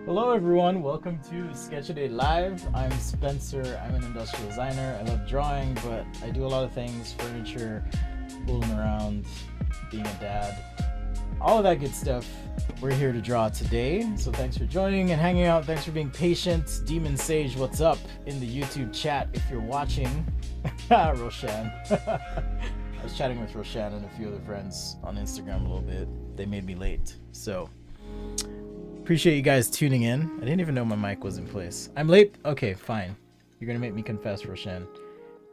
Hello everyone, welcome to Sketch a Day Live. I'm Spencer, I'm an industrial designer. I love drawing, but I do a lot of things, furniture, fooling around, being a dad, all of that good stuff. We're here to draw today, so thanks for joining and hanging out. Thanks for being patient. Demon Sage, what's up in the YouTube chat if you're watching? Roshan. I was chatting with Roshan and a few other friends on Instagram a little bit. They made me late, so appreciate you guys tuning in. I didn't even know my mic was in place. I'm late? Okay, fine. You're gonna make me confess, Roshan.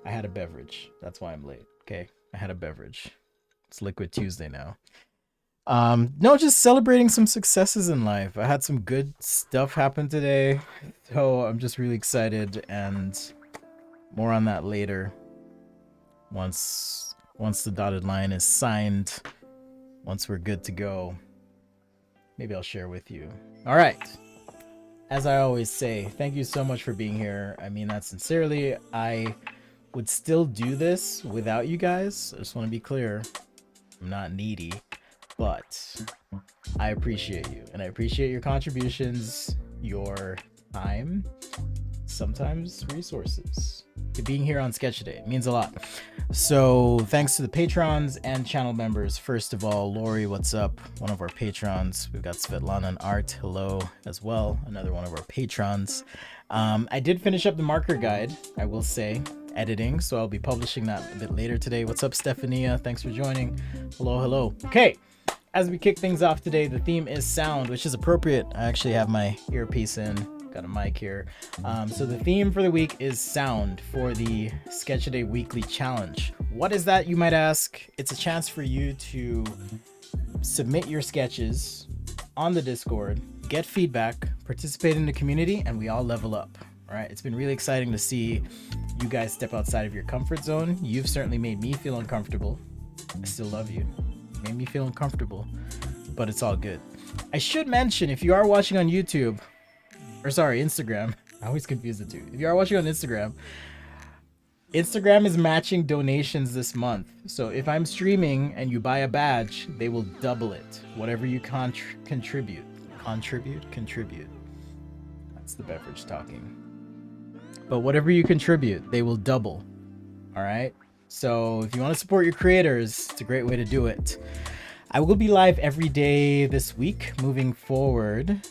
I had a beverage. That's why I'm late. Okay, I had a beverage. It's Liquid Tuesday now. No, just celebrating some successes in life. I had some good stuff happen today, so I'm just really excited, and more on that later. Once the dotted line is signed, once we're good to go, maybe I'll share with you. All right. As I always say, thank you so much for being here. I mean that sincerely. I would still do this without you guys. I just want to be clear. I'm not needy, but I appreciate you. And I appreciate your contributions, your time, sometimes resources. Being here on Sketch Day means a lot. So thanks to the patrons and channel members. First of all, Lori, what's up? One of our patrons. We've got Svetlana and Art, hello as well, another one of our patrons. I did finish up the marker guide, I will say, editing, so I'll be publishing that a bit later today. What's up, Stephania? Thanks for joining. Hello. Okay, as we kick things off today, the theme is sound, which is appropriate. I actually have my earpiece in. Got a mic here. So the theme for the week is sound for the Sketch a Day Weekly Challenge. What is that, you might ask? It's a chance for you to submit your sketches on the Discord, get feedback, participate in the community, and we all level up. All right, it's been really exciting to see you guys step outside of your comfort zone. You've certainly made me feel uncomfortable. I still love you. Made me feel uncomfortable, but it's all good. I should mention, if you are watching on YouTube, or sorry, Instagram. I always confuse the two. If you are watching on Instagram, Instagram is matching donations this month. So if I'm streaming and you buy a badge, they will double it. Whatever you contribute. Contribute. That's the beverage talking. But whatever you contribute, they will double. All right? So if you want to support your creators, it's a great way to do it. I will be live every day this week moving forward.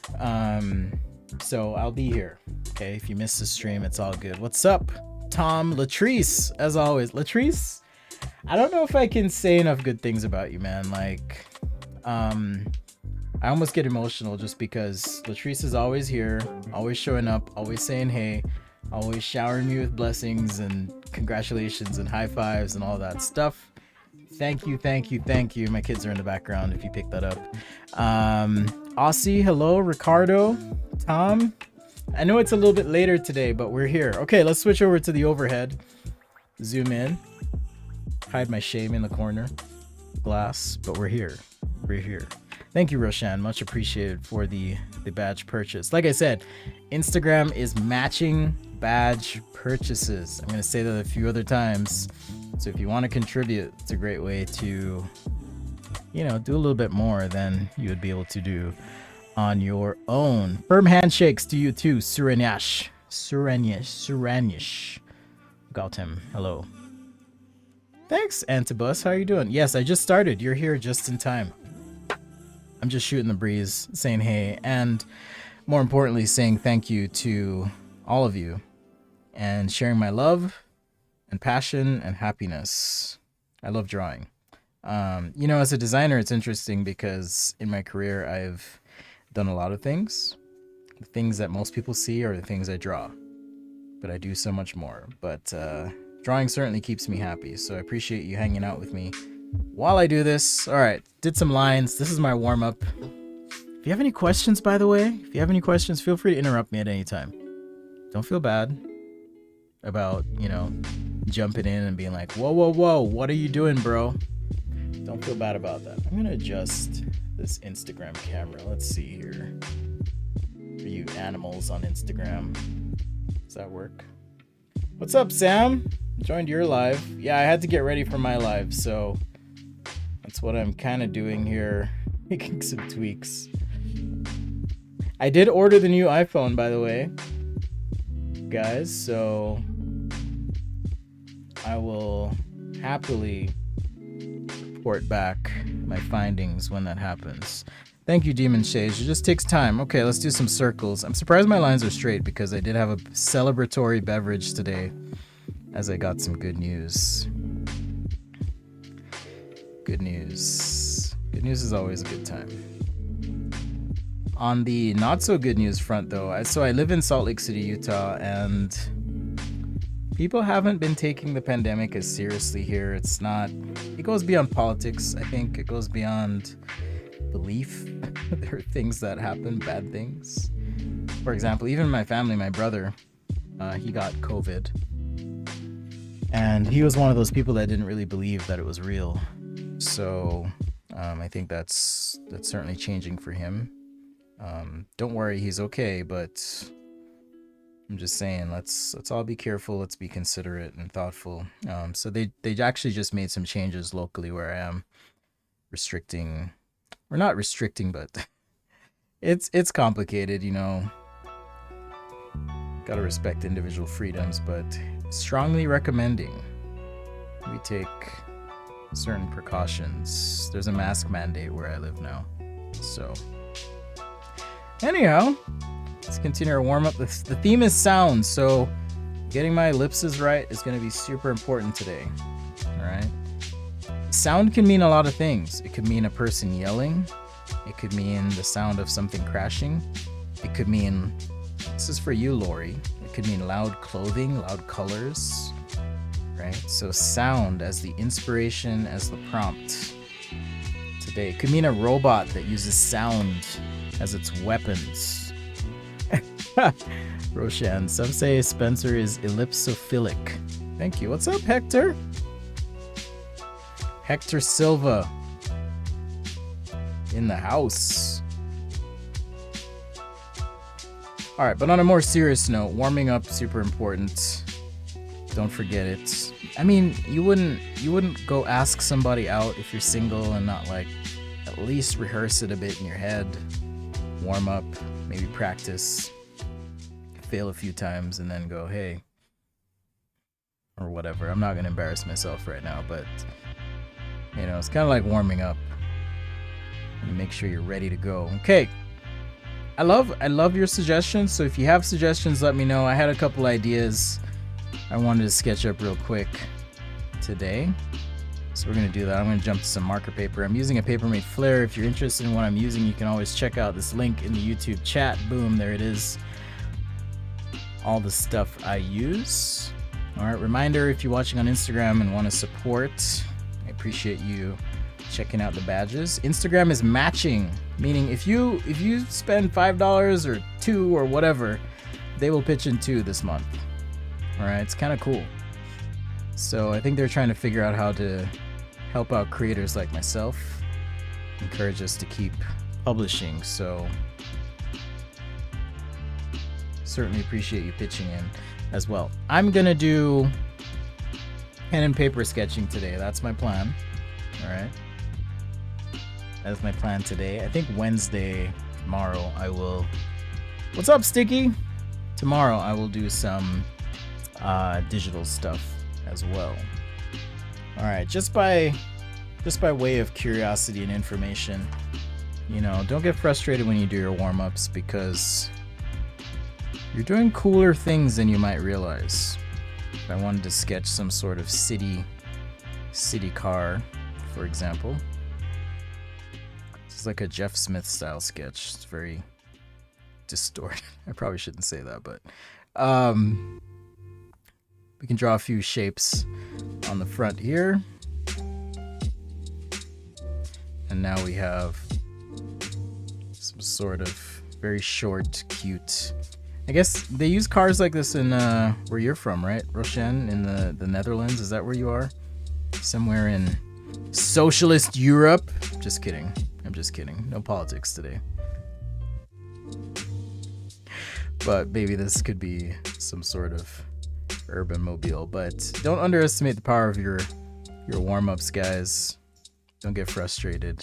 So I'll be here. Okay, if you missed the stream, it's all good. What's up, Tom Latrice? As always, Latrice, I don't know if I can say enough good things about you, man. Like, I almost get emotional just because Latrice is always here, always showing up, always saying hey, always showering me with blessings and congratulations and high fives and all that stuff. Thank you. My kids are in the background if you pick that up. Aussie, hello. Ricardo, Tom. I know it's a little bit later today, but we're here. Okay, let's switch over to the overhead. Zoom in. Hide my shame in the corner. Glass, but we're here. Thank you, Roshan. Much appreciated for the badge purchase. Like I said, Instagram is matching badge purchases. I'm going to say that a few other times. So if you want to contribute, it's a great way to, do a little bit more than you would be able to do on your own. Firm handshakes to you too, Suranyash. Gautam, hello. Thanks, Antibus. How are you doing? Yes, I just started. You're here just in time. I'm just shooting the breeze, saying hey, and more importantly, saying thank you to all of you and sharing my love and passion and happiness. I love drawing. As a designer, it's interesting because in my career, I've done a lot of things. The things that most people see are the things I draw, but I do so much more. But drawing certainly keeps me happy, so I appreciate you hanging out with me while I do this. All right, did some lines. This is my warm-up. If you have any questions, by the way, feel free to interrupt me at any time. Don't feel bad about, jumping in and being like, whoa, what are you doing, bro? Don't feel bad about that. I'm gonna adjust this Instagram camera. Let's see here. For you animals on Instagram. Does that work? What's up, Sam? Joined your live. Yeah, I had to get ready for my live, so that's what I'm kind of doing here. Making some tweaks. I did order the new iPhone, by the way, guys, so I will happily report back my findings when that happens. Thank you, Demon Shades. It just takes time. Okay, let's do some circles. I'm surprised my lines are straight because I did have a celebratory beverage today as I got some good news. Good news. Good news is always a good time. On the not so good news front, though, I live in Salt Lake City, Utah, and people haven't been taking the pandemic as seriously here. It goes beyond politics, I think. It goes beyond belief. There are things that happen, bad things. For example, even in my family, my brother, he got COVID. And he was one of those people that didn't really believe that it was real. So I think that's certainly changing for him. Don't worry, he's okay, but I'm just saying, let's all be careful, let's be considerate and thoughtful. So they actually just made some changes locally where I am, restricting. We're not restricting, but it's complicated, you know. Gotta respect individual freedoms, but strongly recommending we take certain precautions. There's a mask mandate where I live now. So anyhow, let's continue our warm-up. The theme is sound, so getting my ellipses right is going to be super important today. All right. Sound can mean a lot of things. It could mean a person yelling. It could mean the sound of something crashing. It could mean, this is for you, Lori. It could mean loud clothing, loud colors, right? So sound as the inspiration, as the prompt today. It could mean a robot that uses sound as its weapons. Roshan, some say Spencer is ellipsophilic. Thank you. What's up, Hector? Hector Silva in the house. All right, but on a more serious note, warming up super important. Don't forget it. I mean, you wouldn't go ask somebody out if you're single and not like at least rehearse it a bit in your head. Warm up, maybe practice, fail a few times, and then go, hey, or whatever. I'm not gonna embarrass myself right now, but you know, it's kind of like warming up. And make sure you're ready to go. Okay. I love your suggestions. So if you have suggestions, let me know. I had a couple ideas I wanted to sketch up real quick today. So we're gonna do that. I'm gonna jump to some marker paper. I'm using a Papermate Flare. If you're interested in what I'm using, you can always check out this link in the YouTube chat. Boom, there it is. All the stuff I use. All right, reminder, if you're watching on Instagram and want to support, I appreciate you checking out the badges. Instagram is matching, meaning if you spend $5 or $2 or whatever, they will pitch in 2 this month. All right, it's kind of cool. So I think they're trying to figure out how to help out creators like myself, encourage us to keep publishing. So certainly appreciate you pitching in as well. I'm gonna do pen and paper sketching today. That's my plan. All right, that's my plan today. I think Wednesday, tomorrow, I will. What's up, Sticky? Tomorrow I will do some digital stuff as well. All right, just by way of curiosity and information, you know, don't get frustrated when you do your warm-ups because you're doing cooler things than you might realize. If I wanted to sketch some sort of city car, for example. This is like a Jeff Smith style sketch. It's very distorted. I probably shouldn't say that, but we can draw a few shapes on the front here. And now we have some sort of very short, cute. I guess they use cars like this in where you're from, right, Roshan? In the Netherlands? Is that where you are? Somewhere in socialist Europe? Just kidding. I'm just kidding. No politics today. But maybe this could be some sort of urban mobile. But don't underestimate the power of your warm-ups, guys. Don't get frustrated,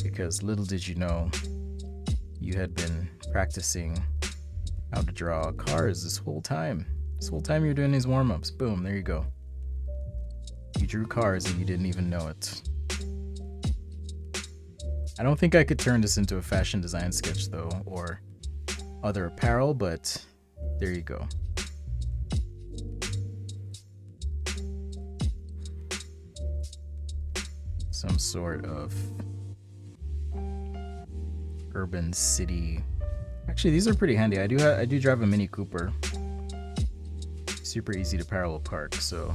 because little did you know, you had been practicing how to draw cars this whole time. This whole time you're doing these warm-ups. Boom, there you go. You drew cars and you didn't even know it. I don't think I could turn this into a fashion design sketch though, or other apparel, but there you go. Some sort of urban city. Actually, these are pretty handy. I do drive a Mini Cooper. Super easy to parallel park, so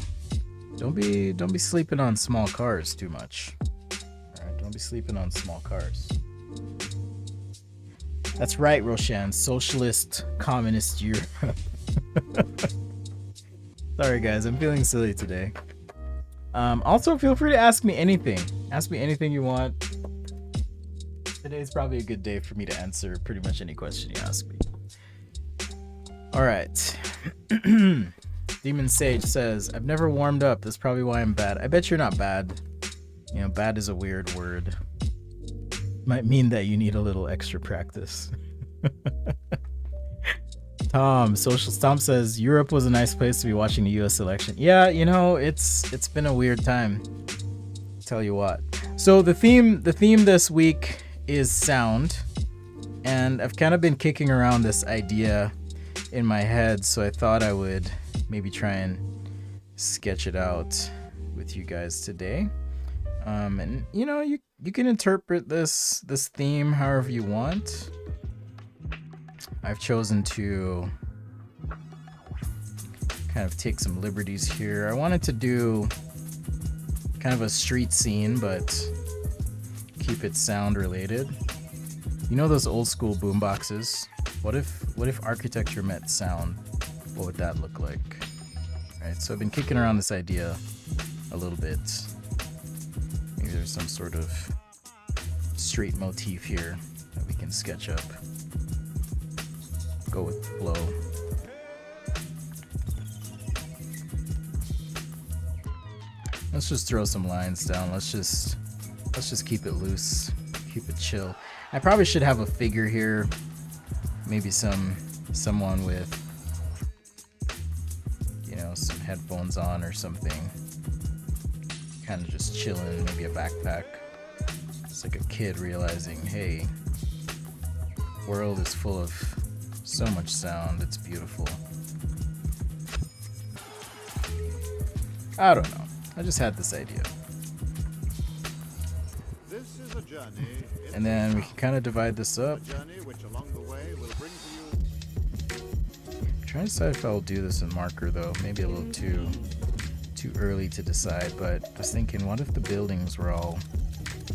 don't be sleeping on small cars too much. All right, don't be sleeping on small cars. That's right, Roshan. Socialist, communist Europe. Sorry, guys. I'm feeling silly today. Also, feel free to ask me anything. Ask me anything you want. Today's probably a good day for me to answer pretty much any question you ask me. All right. Demon Sage says, I've never warmed up. That's probably why I'm bad. I bet you're not bad. You know, bad is a weird word. Might mean that you need a little extra practice. Tom says, Europe was a nice place to be watching the US election. Yeah, you know, it's been a weird time. Tell you what. So the theme this week is sound. And I've kind of been kicking around this idea in my head, so I thought I would maybe try and sketch it out with you guys today. And you know, you can interpret this theme however you want. I've chosen to kind of take some liberties here. I wanted to do kind of a street scene, but keep it sound related. You know those old school boom boxes? What if architecture met sound? What would that look like? Right, so I've been kicking around this idea a little bit. Maybe there's some sort of street motif here that we can sketch up. Go with the flow. Let's just throw some lines down. Let's just keep it loose, keep it chill. I probably should have a figure here. Maybe someone with, you know, some headphones on or something. Kind of just chilling, maybe a backpack. It's like a kid realizing, hey, the world is full of so much sound, it's beautiful. I don't know. I just had this idea. This is a journey. And then we can kind of divide this up. I'm trying to decide if I'll do this in marker though. Maybe a little too early to decide, but I was thinking, what if the buildings were all,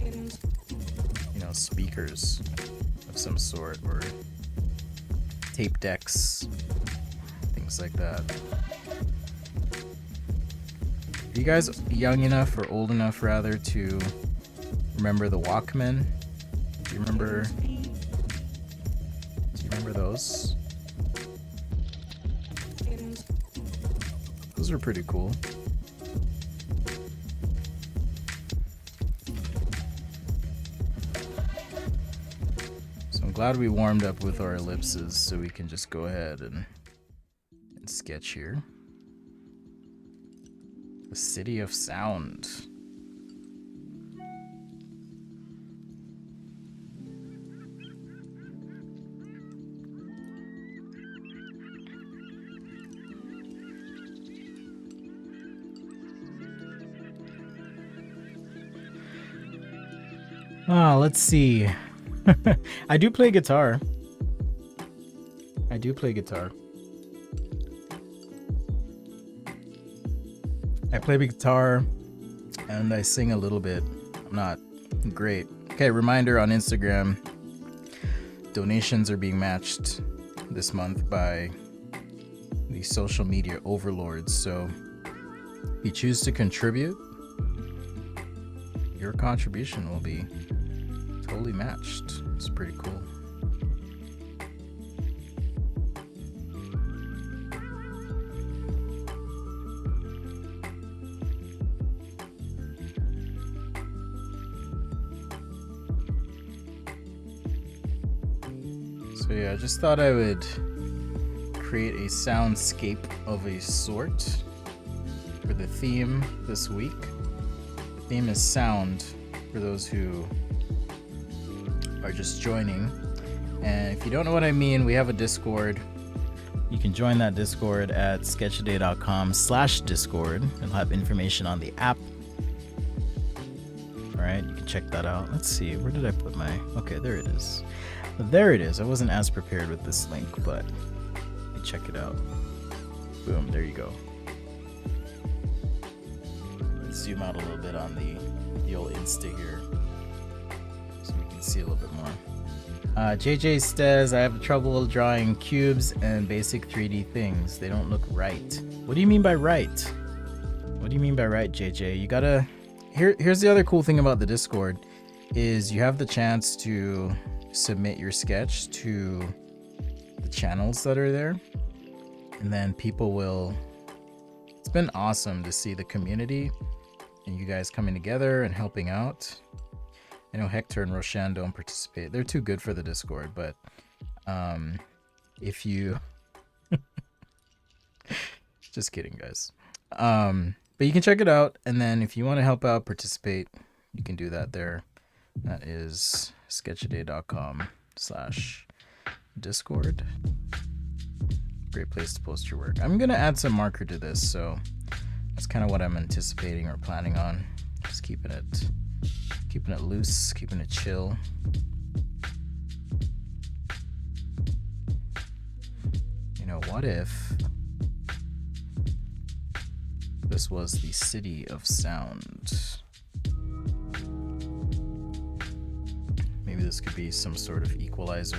you know, speakers of some sort, or tape decks, things like that. Are you guys young enough, or old enough rather, to remember the Walkman? Do you remember those? Those are pretty cool. So I'm glad we warmed up with our ellipses, so we can just go ahead and sketch here. The City of Sound. Let's see. I do play guitar. I play guitar and I sing a little bit. I'm not great. Okay, reminder on Instagram. Donations are being matched this month by the social media overlords. So if you choose to contribute, your contribution will be totally matched. It's pretty cool. So yeah, I just thought I would create a soundscape of a sort for the theme this week. The theme is sound for those who are just joining. And if you don't know what I mean, we have a Discord. You can join that Discord at sketchaday.com/Discord. It'll have information on the app. Alright, you can check that out. Let's see, where did I put my... Okay, there it is. There it is. I wasn't as prepared with this link, but check it out. Boom, there you go. Let's zoom out a little bit on the old Insta here so we can see a little bit more. JJ says, I have trouble drawing cubes and basic 3D things. They don't look right. What do you mean by right? What do you mean by right, JJ? You gotta... Here's the other cool thing about the Discord is you have the chance to submit your sketch to the channels that are there, and then people will... It's been awesome to see the community and you guys coming together and helping out. I know Hector and Roshan don't participate. They're too good for the Discord, but if you... Just kidding, guys. But you can check it out, and then if you want to help out, participate, you can do that there. That is sketchaday.com/Discord. Great place to post your work. I'm gonna add some marker to this, so that's kind of what I'm anticipating or planning on. Just keeping it loose, keeping it chill. You know, what if this was the city of sound? Maybe this could be some sort of equalizer.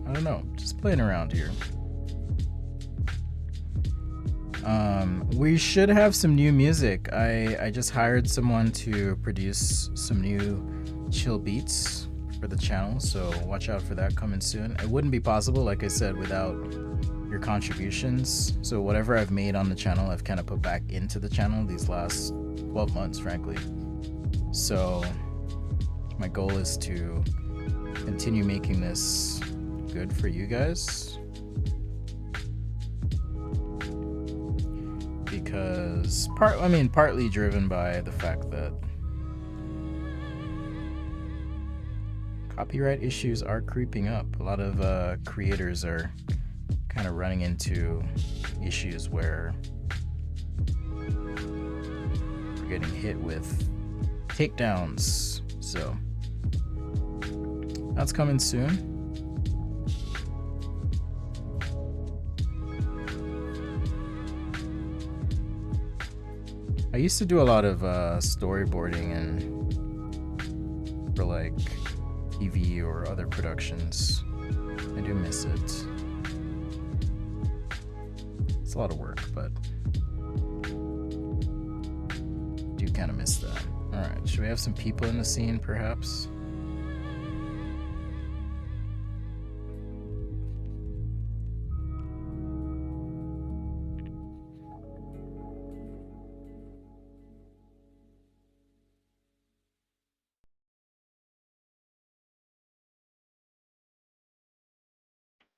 I don't know, just playing around here. We should have some new music. I just hired someone to produce some new chill beats for the channel, so watch out for that coming soon. It wouldn't be possible, like I said, without your contributions. So whatever I've made on the channel, I've kind of put back into the channel these last 12 months, frankly. So my goal is to continue making this good for you guys, because partly driven by the fact that copyright issues are creeping up. A lot of creators are kind of running into issues where we're getting hit with takedowns. So that's coming soon. I used to do a lot of storyboarding and for like TV or other productions. I do miss it. It's a lot of work, but I do kind of miss that. Alright, should we have some people in the scene perhaps?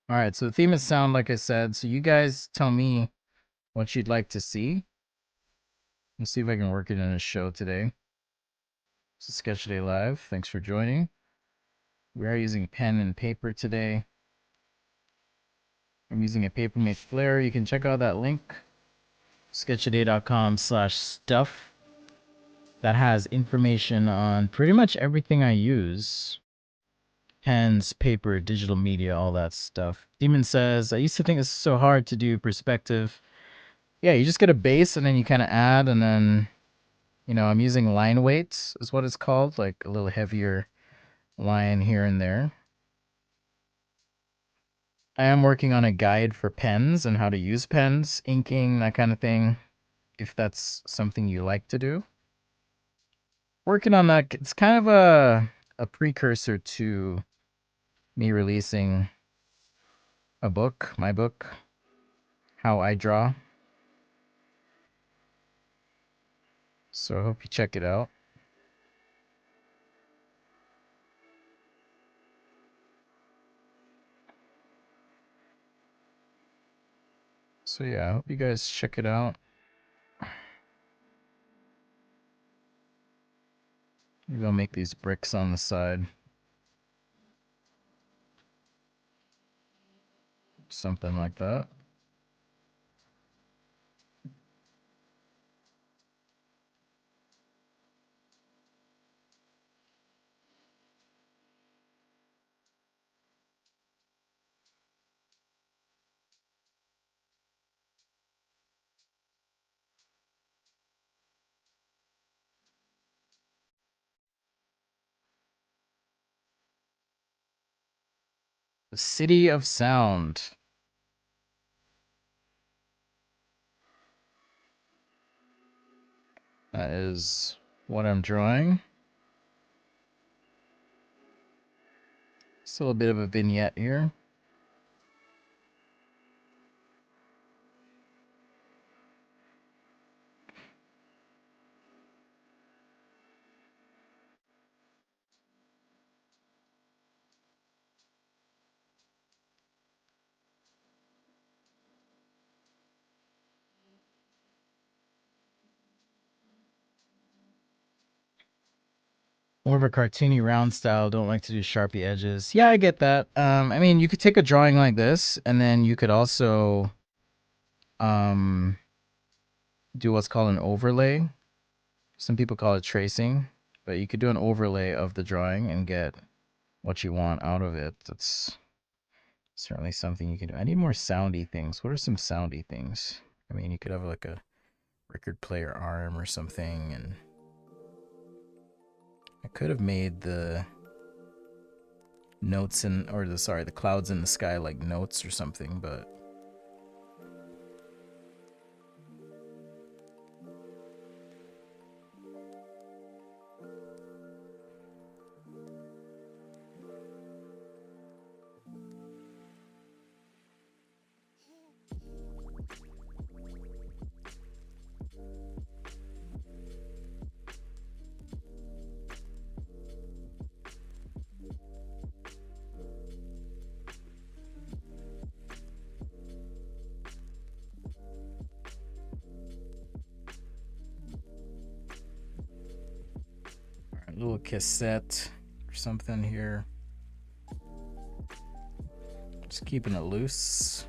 Alright, so the theme is sound, like I said. So you guys tell me what you'd like to see. Let's see if I can work it in a show today. This is Sketch Day Live. Thanks for joining. We are using pen and paper today. I'm using a Papermate Flare. You can check out that link, sketchaday.com/stuff. That has information on pretty much everything I use. Pens, paper, digital media, all that stuff. Demon says, I used to think it's so hard to do perspective. Yeah, you just get a base and then you kind of add, and then, you know, I'm using line weights is what it's called, like a little heavier line here and there. I am working on a guide for pens and how to use pens, inking, that kind of thing, if that's something you like to do. Working on that. It's kind of a precursor to me releasing a book, my book, How I Draw. So I hope you check it out. So yeah, I hope you guys check it out. Maybe I'll make these bricks on the side. Something like that. The City of Sound. That is what I'm drawing. Still a bit of a vignette here. More of a cartoony round style. Don't like to do Sharpie edges. Yeah, I get that. I mean, you could take a drawing like this, and then you could also do what's called an overlay. Some people call it tracing, but you could do an overlay of the drawing and get what you want out of it. That's certainly something you can do. I need more soundy things. What are some soundy things? I mean, you could have like a record player arm or something, and I could have made the notes in, or the clouds in the sky like notes or something, but a little cassette or something here. Just keeping it loose.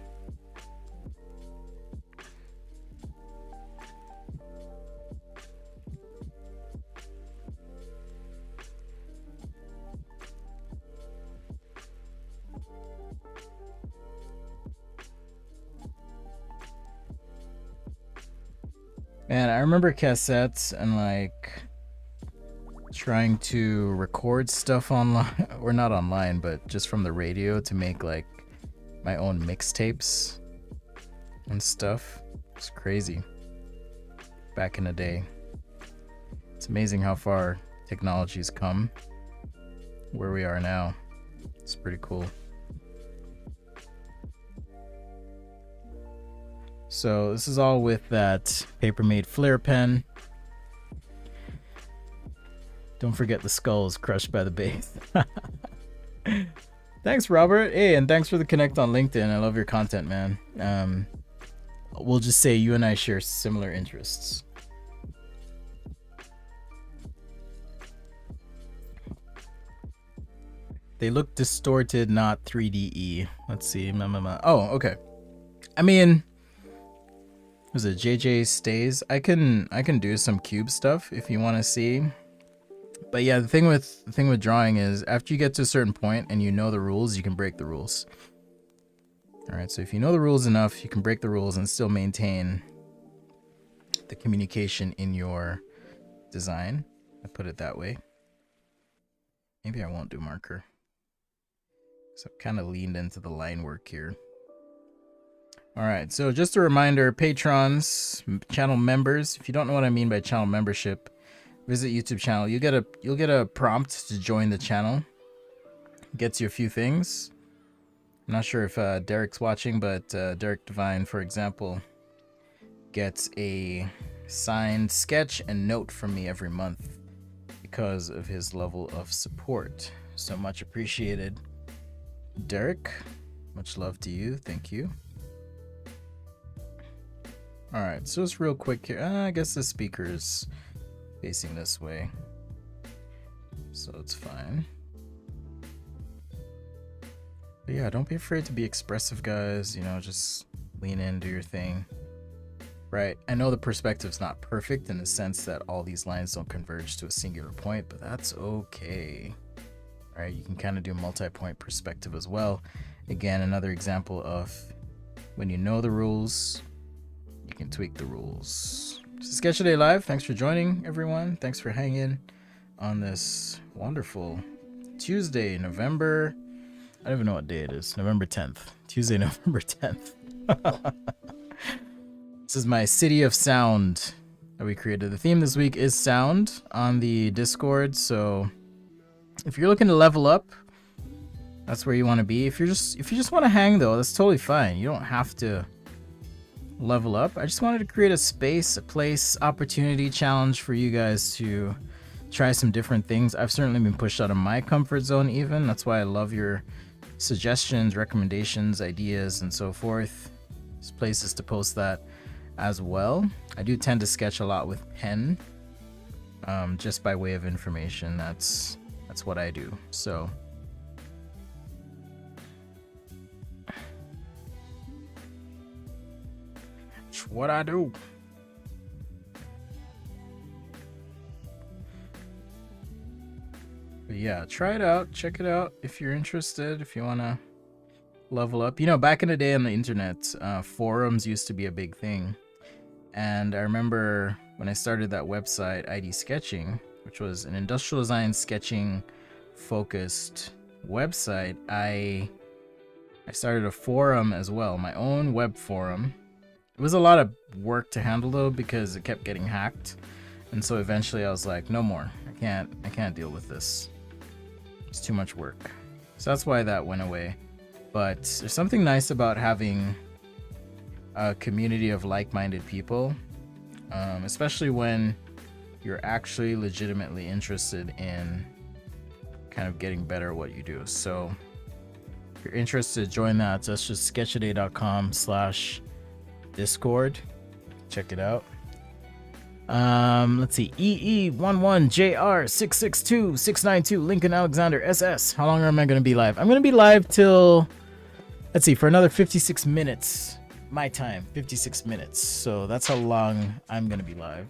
Man, I remember cassettes and like trying to record stuff online, or not online, but just from the radio to make like my own mixtapes and stuff. It's crazy. Back in the day. It's amazing how far technology's come. Where we are now. It's pretty cool. So this is all with that Papermate Flair pen. Don't forget the skulls crushed by the base. Thanks, Robert. Hey, and thanks for the connect on LinkedIn. I love your content, man. We'll just say you and I share similar interests. They look distorted, not 3DE. Let's see. Oh, okay. I mean, was it JJ Stays? I can do some cube stuff if you want to see. But yeah, the thing with drawing is after you get to a certain point and you know the rules, you can break the rules. All right, so if you know the rules enough, you can break the rules and still maintain the communication in your design. I put it that way. Maybe I won't do marker. So I've kind of leaned into the line work here. All right, so just a reminder, patrons, channel members, if you don't know what I mean by channel membership, visit YouTube channel. You'll get a prompt to join the channel. Gets you a few things. I'm not sure if Derek's watching, but Derek Devine, for example, gets a signed sketch and note from me every month because of his level of support. So much appreciated. Derek, much love to you. Thank you. All right, so just real quick here. I guess the speaker is facing this way, so it's fine. But yeah, don't be afraid to be expressive, guys. You know, just lean in, do your thing. Right, I know the perspective's not perfect in the sense that all these lines don't converge to a singular point, but that's okay. All right, you can kind of do multi-point perspective as well. Again, another example of when you know the rules, you can tweak the rules. This is Sketch Today Live. Thanks for joining, everyone. Thanks for hanging on this wonderful Tuesday, November. I don't even know what day it is. November 10th. Tuesday, November 10th. This is my City of Sound that we created. The theme this week is sound on the Discord. So if you're looking to level up, that's where you want to be. If you just want to hang though, that's totally fine. You don't have to level up. I just wanted to create a space, a place, opportunity, challenge for you guys to try some different things. I've certainly been pushed out of my comfort zone even. That's why I love your suggestions, recommendations, ideas, and so forth. There's places to post that as well. I do tend to sketch a lot with pen, just by way of information. That's what I do. So it's what I do. But yeah, try it out, check it out if you're interested, if you want to level up. You know, back in the day on the internet, forums used to be a big thing. And I remember when I started that website, ID Sketching, which was an industrial design sketching focused website, I started a forum as well, my own web forum. It was a lot of work to handle though, because it kept getting hacked. And so eventually I was like, no more. I can't deal with this. It's too much work. So that's why that went away. But there's something nice about having a community of like-minded people, especially when you're actually legitimately interested in kind of getting better at what you do. So if you're interested, join that. So that's just sketchaday.com/Discord. Check it out. Let's see. EE11JR662692 Lincoln Alexander SS. How long am I going to be live? I'm going to be live till, let's see, for another 56 minutes. My time, 56 minutes. So that's how long I'm going to be live.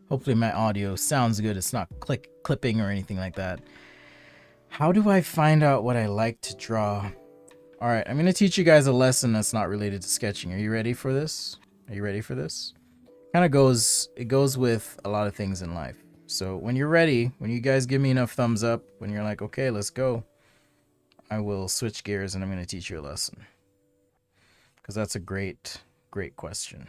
Hopefully my audio sounds good. It's not clipping or anything like that. How do I find out what I like to draw? All right, I'm going to teach you guys a lesson that's not related to sketching. Are you ready for this? Are you ready for this? It goes with a lot of things in life. So when you're ready, when you guys give me enough thumbs up, when you're like, okay, let's go, I will switch gears and I'm going to teach you a lesson. Because that's a great question.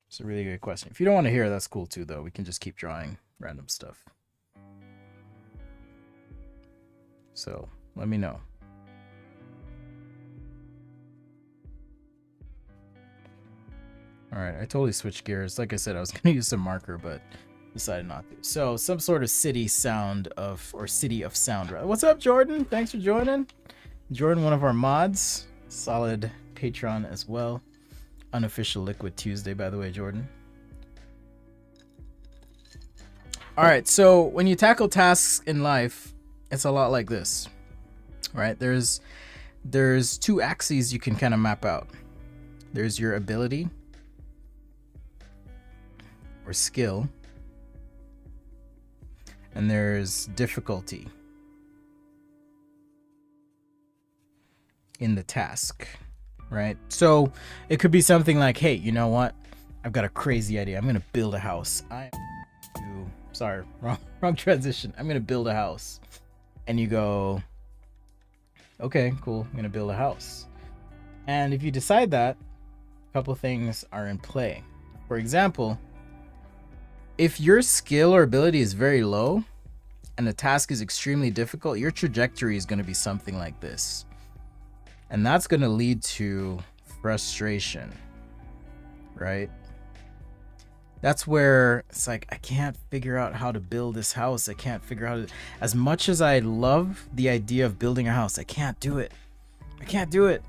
It's a really good question. If you don't want to hear it, that's cool too, though. We can just keep drawing random stuff. So let me know. All right, I totally switched gears. Like I said, I was going to use some marker, but decided not to. So some sort of city of sound. What's up, Jordan? Thanks for joining. Jordan, one of our mods, solid patron as well. Unofficial Liquid Tuesday, by the way, Jordan. All right, so when you tackle tasks in life, it's a lot like this, right? There's two axes you can kind of map out. There's your ability or skill, and there's difficulty in the task, right? So it could be something like, hey, you know what? I've got a crazy idea. I'm going to build a house. Sorry, wrong transition. I'm going to build a house. And you go, okay, cool. I'm going to build a house. And if you decide that, a couple things are in play. For example, if your skill or ability is very low and the task is extremely difficult, your trajectory is going to be something like this. And that's going to lead to frustration, right? That's where it's like, I can't figure out how to build this house. I can't figure out, as much as I love the idea of building a house, I can't do it. I can't do it.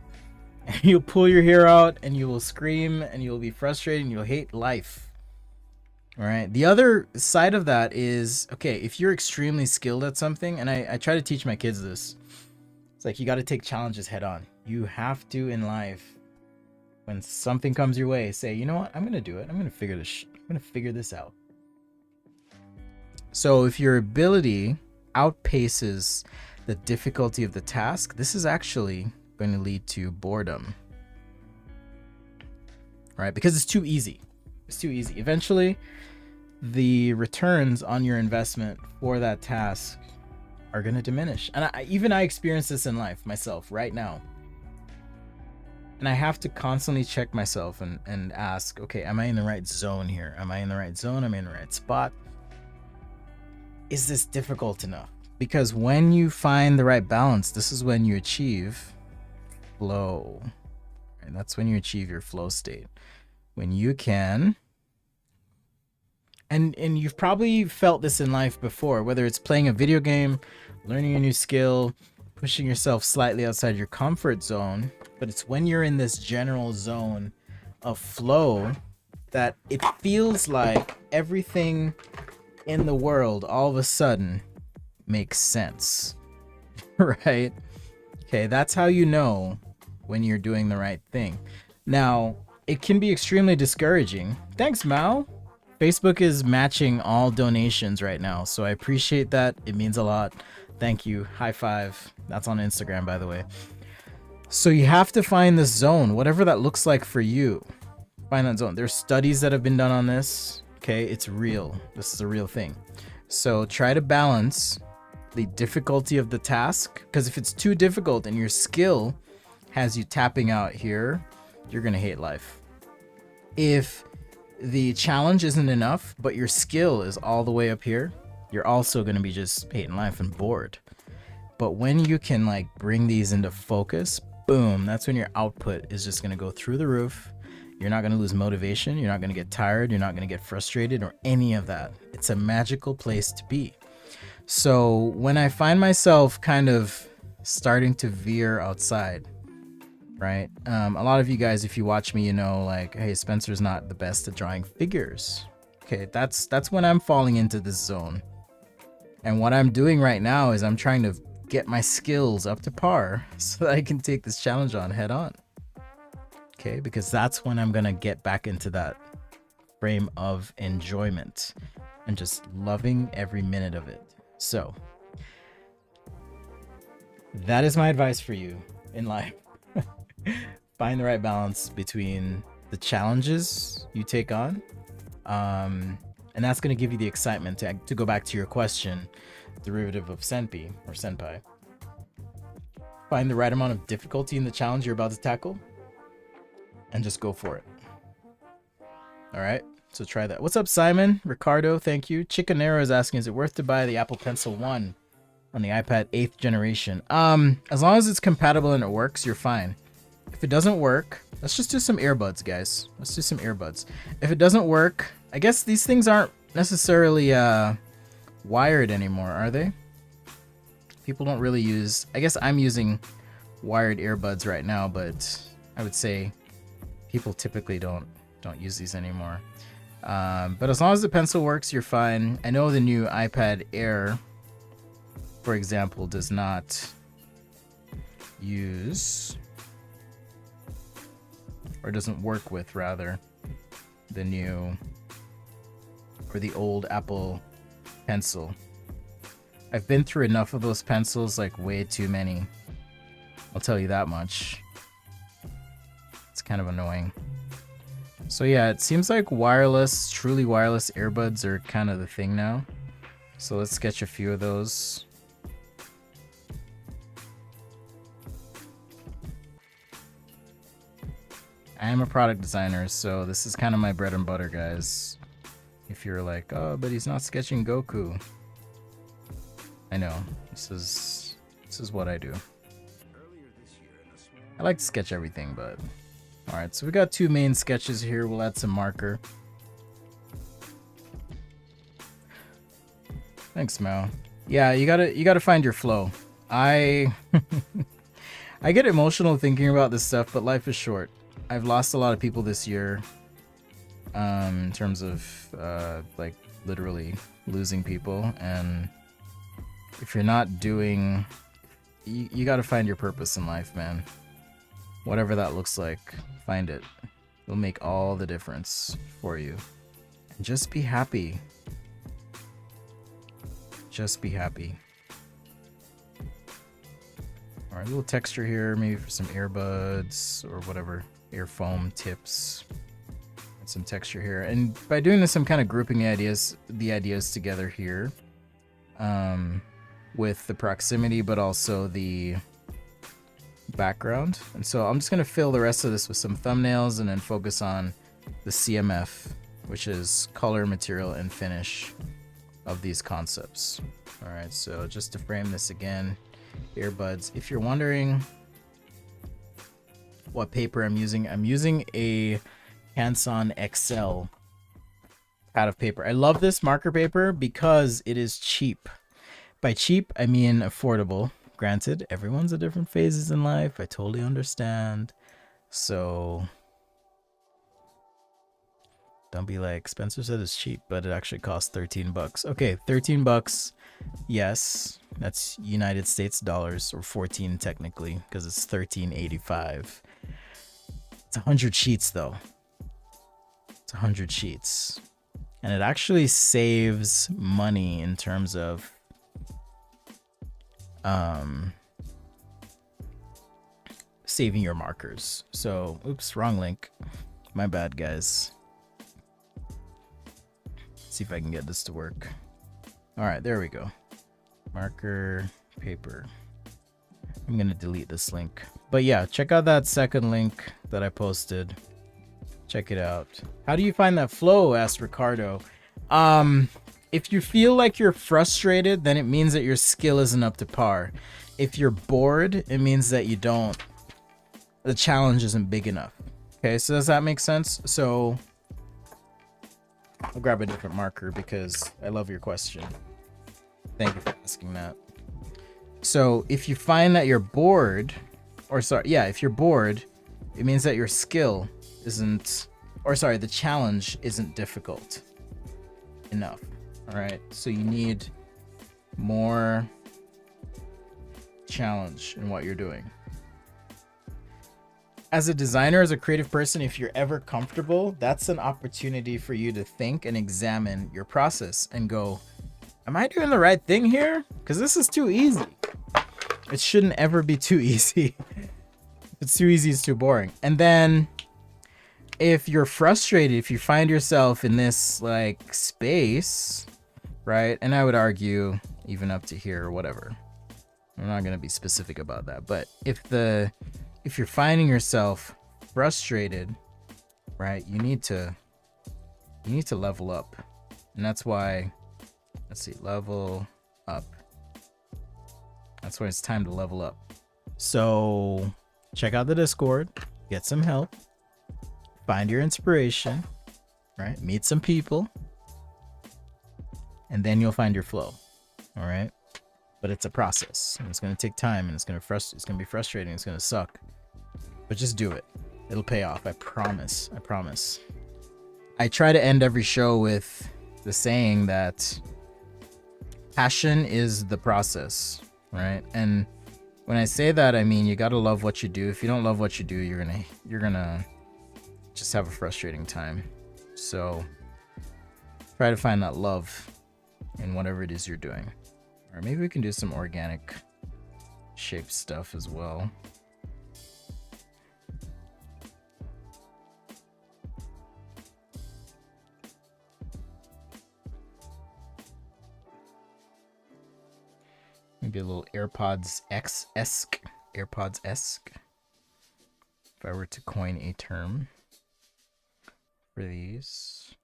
And you'll pull your hair out and you will scream and you'll be frustrated and you'll hate life. All right. The other side of that is, okay, if you're extremely skilled at something, and I try to teach my kids this, it's like you got to take challenges head on. You have to in life, when something comes your way, say, you know what, I'm going to do it. I'm going to figure this out. So if your ability outpaces the difficulty of the task, this is actually going to lead to boredom. Right? Because it's too easy. It's too easy. Eventually, the returns on your investment for that task are going to diminish. And I experience this in life myself right now. And I have to constantly check myself and ask, okay, am I in the right zone here? Am I in the right zone? Am I in the right spot? Is this difficult enough? Because when you find the right balance, this is when you achieve flow. And that's when you achieve your flow state. When you can, and you've probably felt this in life before, whether it's playing a video game, learning a new skill, pushing yourself slightly outside your comfort zone, but it's when you're in this general zone of flow that it feels like everything in the world all of a sudden makes sense. Right? Okay, that's how you know when you're doing the right thing. Now, it can be extremely discouraging. Thanks, Mao. Facebook is matching all donations right now, so I appreciate that. It means a lot. Thank you. High five. That's on Instagram, by the way. So you have to find this zone, whatever that looks like for you. Find that zone. There's studies that have been done on this. Okay, it's real. This is a real thing. So try to balance the difficulty of the task, because if it's too difficult and your skill has you tapping out here, you're gonna hate life. If the challenge isn't enough, but your skill is all the way up here, you're also gonna be just hating life and bored. But when you can like bring these into focus, boom, that's when your output is just gonna go through the roof. You're not gonna lose motivation. You're not gonna get tired. You're not gonna get frustrated or any of that. It's a magical place to be. So when I find myself kind of starting to veer outside, right? A lot of you guys, if you watch me, you know, like, hey, Spencer's not the best at drawing figures. Okay, that's when I'm falling into this zone. And what I'm doing right now is I'm trying to get my skills up to par so that I can take this challenge on head on. Okay, because that's when I'm gonna get back into that frame of enjoyment and just loving every minute of it. So that is my advice for you in life. Find the right balance between the challenges you take on, and that's going to give you the excitement to go back to your question, derivative of senpai or senpai. Find the right amount of difficulty in the challenge you're about to tackle and just go for it. All right, so try that. What's up, Simon? Ricardo, thank you. Chicanero is asking, is it worth to buy the Apple Pencil 1 on the iPad 8th generation? As long as it's compatible and it works, you're fine. If it doesn't work, let's just do some earbuds, guys. Let's do some earbuds. If it doesn't work, I guess these things aren't necessarily wired anymore, are they? People don't really use, I guess I'm using wired earbuds right now, but I would say people typically don't use these anymore. But as long as the pencil works, you're fine. I know the new iPad Air, for example, does not use, or doesn't work with, rather, the new or the old Apple Pencil. I've been through enough of those pencils, like way too many. I'll tell you that much. It's kind of annoying. So yeah, it seems like wireless, truly wireless earbuds are kind of the thing now. So let's sketch a few of those. I am a product designer, so this is kind of my bread and butter, guys. If you're like, oh, but he's not sketching Goku. I know, this is what I do. I like to sketch everything, but... Alright, so we got two main sketches here. We'll add some marker. Thanks, Mao. Yeah, you gotta find your flow. I I get emotional thinking about this stuff, but life is short. I've lost a lot of people this year, in terms of like literally losing people, and if you're not doing, you gotta find your purpose in life, man. Whatever that looks like, find it. It'll make all the difference for you. And just be happy. Just be happy. Alright, a little texture here, maybe for some earbuds or whatever. Ear foam tips. And some texture here. And by doing this, I'm kind of grouping the ideas together here. With the proximity, but also the background. And so I'm just going to fill the rest of this with some thumbnails and then focus on the CMF, which is color, material, and finish of these concepts. All right, so just to frame this again, earbuds. If you're wondering what paper I'm using a Canson XL pad of paper. I love this marker paper because it is cheap. By cheap, I mean affordable. Granted, everyone's at different phases in life. I totally understand. So don't be like, Spencer said it's cheap, but it actually costs 13 bucks. Okay, 13 bucks. Yes, that's United States dollars, or 14 technically, because it's 13.85. It's 100 sheets though. It's 100 sheets. And it actually saves money in terms of saving your markers. So, oops, wrong link. My bad, guys. Let's see if I can get this to work. All right, there we go. Marker paper. I'm gonna delete this link. But yeah, check out that second link that I posted. Check it out. How do you find that flow? Asked Ricardo. If you feel like you're frustrated, then it means that your skill isn't up to par. If you're bored, it means that the challenge isn't big enough. Okay, so does that make sense? So I'll grab a different marker because I love your question. Thank you for asking that. So if you find that you're bored, if you're bored, it means that your skill isn't, the challenge isn't difficult enough. All right, so you need more challenge in what you're doing. As a designer, as a creative person, if you're ever comfortable, that's an opportunity for you to think and examine your process and go, am I doing the right thing here? Because this is too easy. It shouldn't ever be too easy. If it's too easy, it's too boring. And then if you're frustrated, if you find yourself in this like space, right? And I would argue even up to here or whatever. I'm not going to be specific about that. But if you're finding yourself frustrated, right? You need to level up. And that's why, let's see, level up. That's why it's time to level up. So check out the Discord, get some help, find your inspiration, right? Meet some people, and then you'll find your flow. All right. But it's a process, and it's going to take time, and it's going to be frustrating. It's going to suck, but just do it. It'll pay off. I promise. I promise. I try to end every show with the saying that passion is the process, right? And when I say that, I mean, you got to love what you do. If you don't love what you do, you're going to just have a frustrating time. So try to find that love in whatever it is you're doing. Or maybe we can do some organic shape stuff as well. Maybe a little AirPods X-esque. AirPods-esque. If I were to coin a term for these.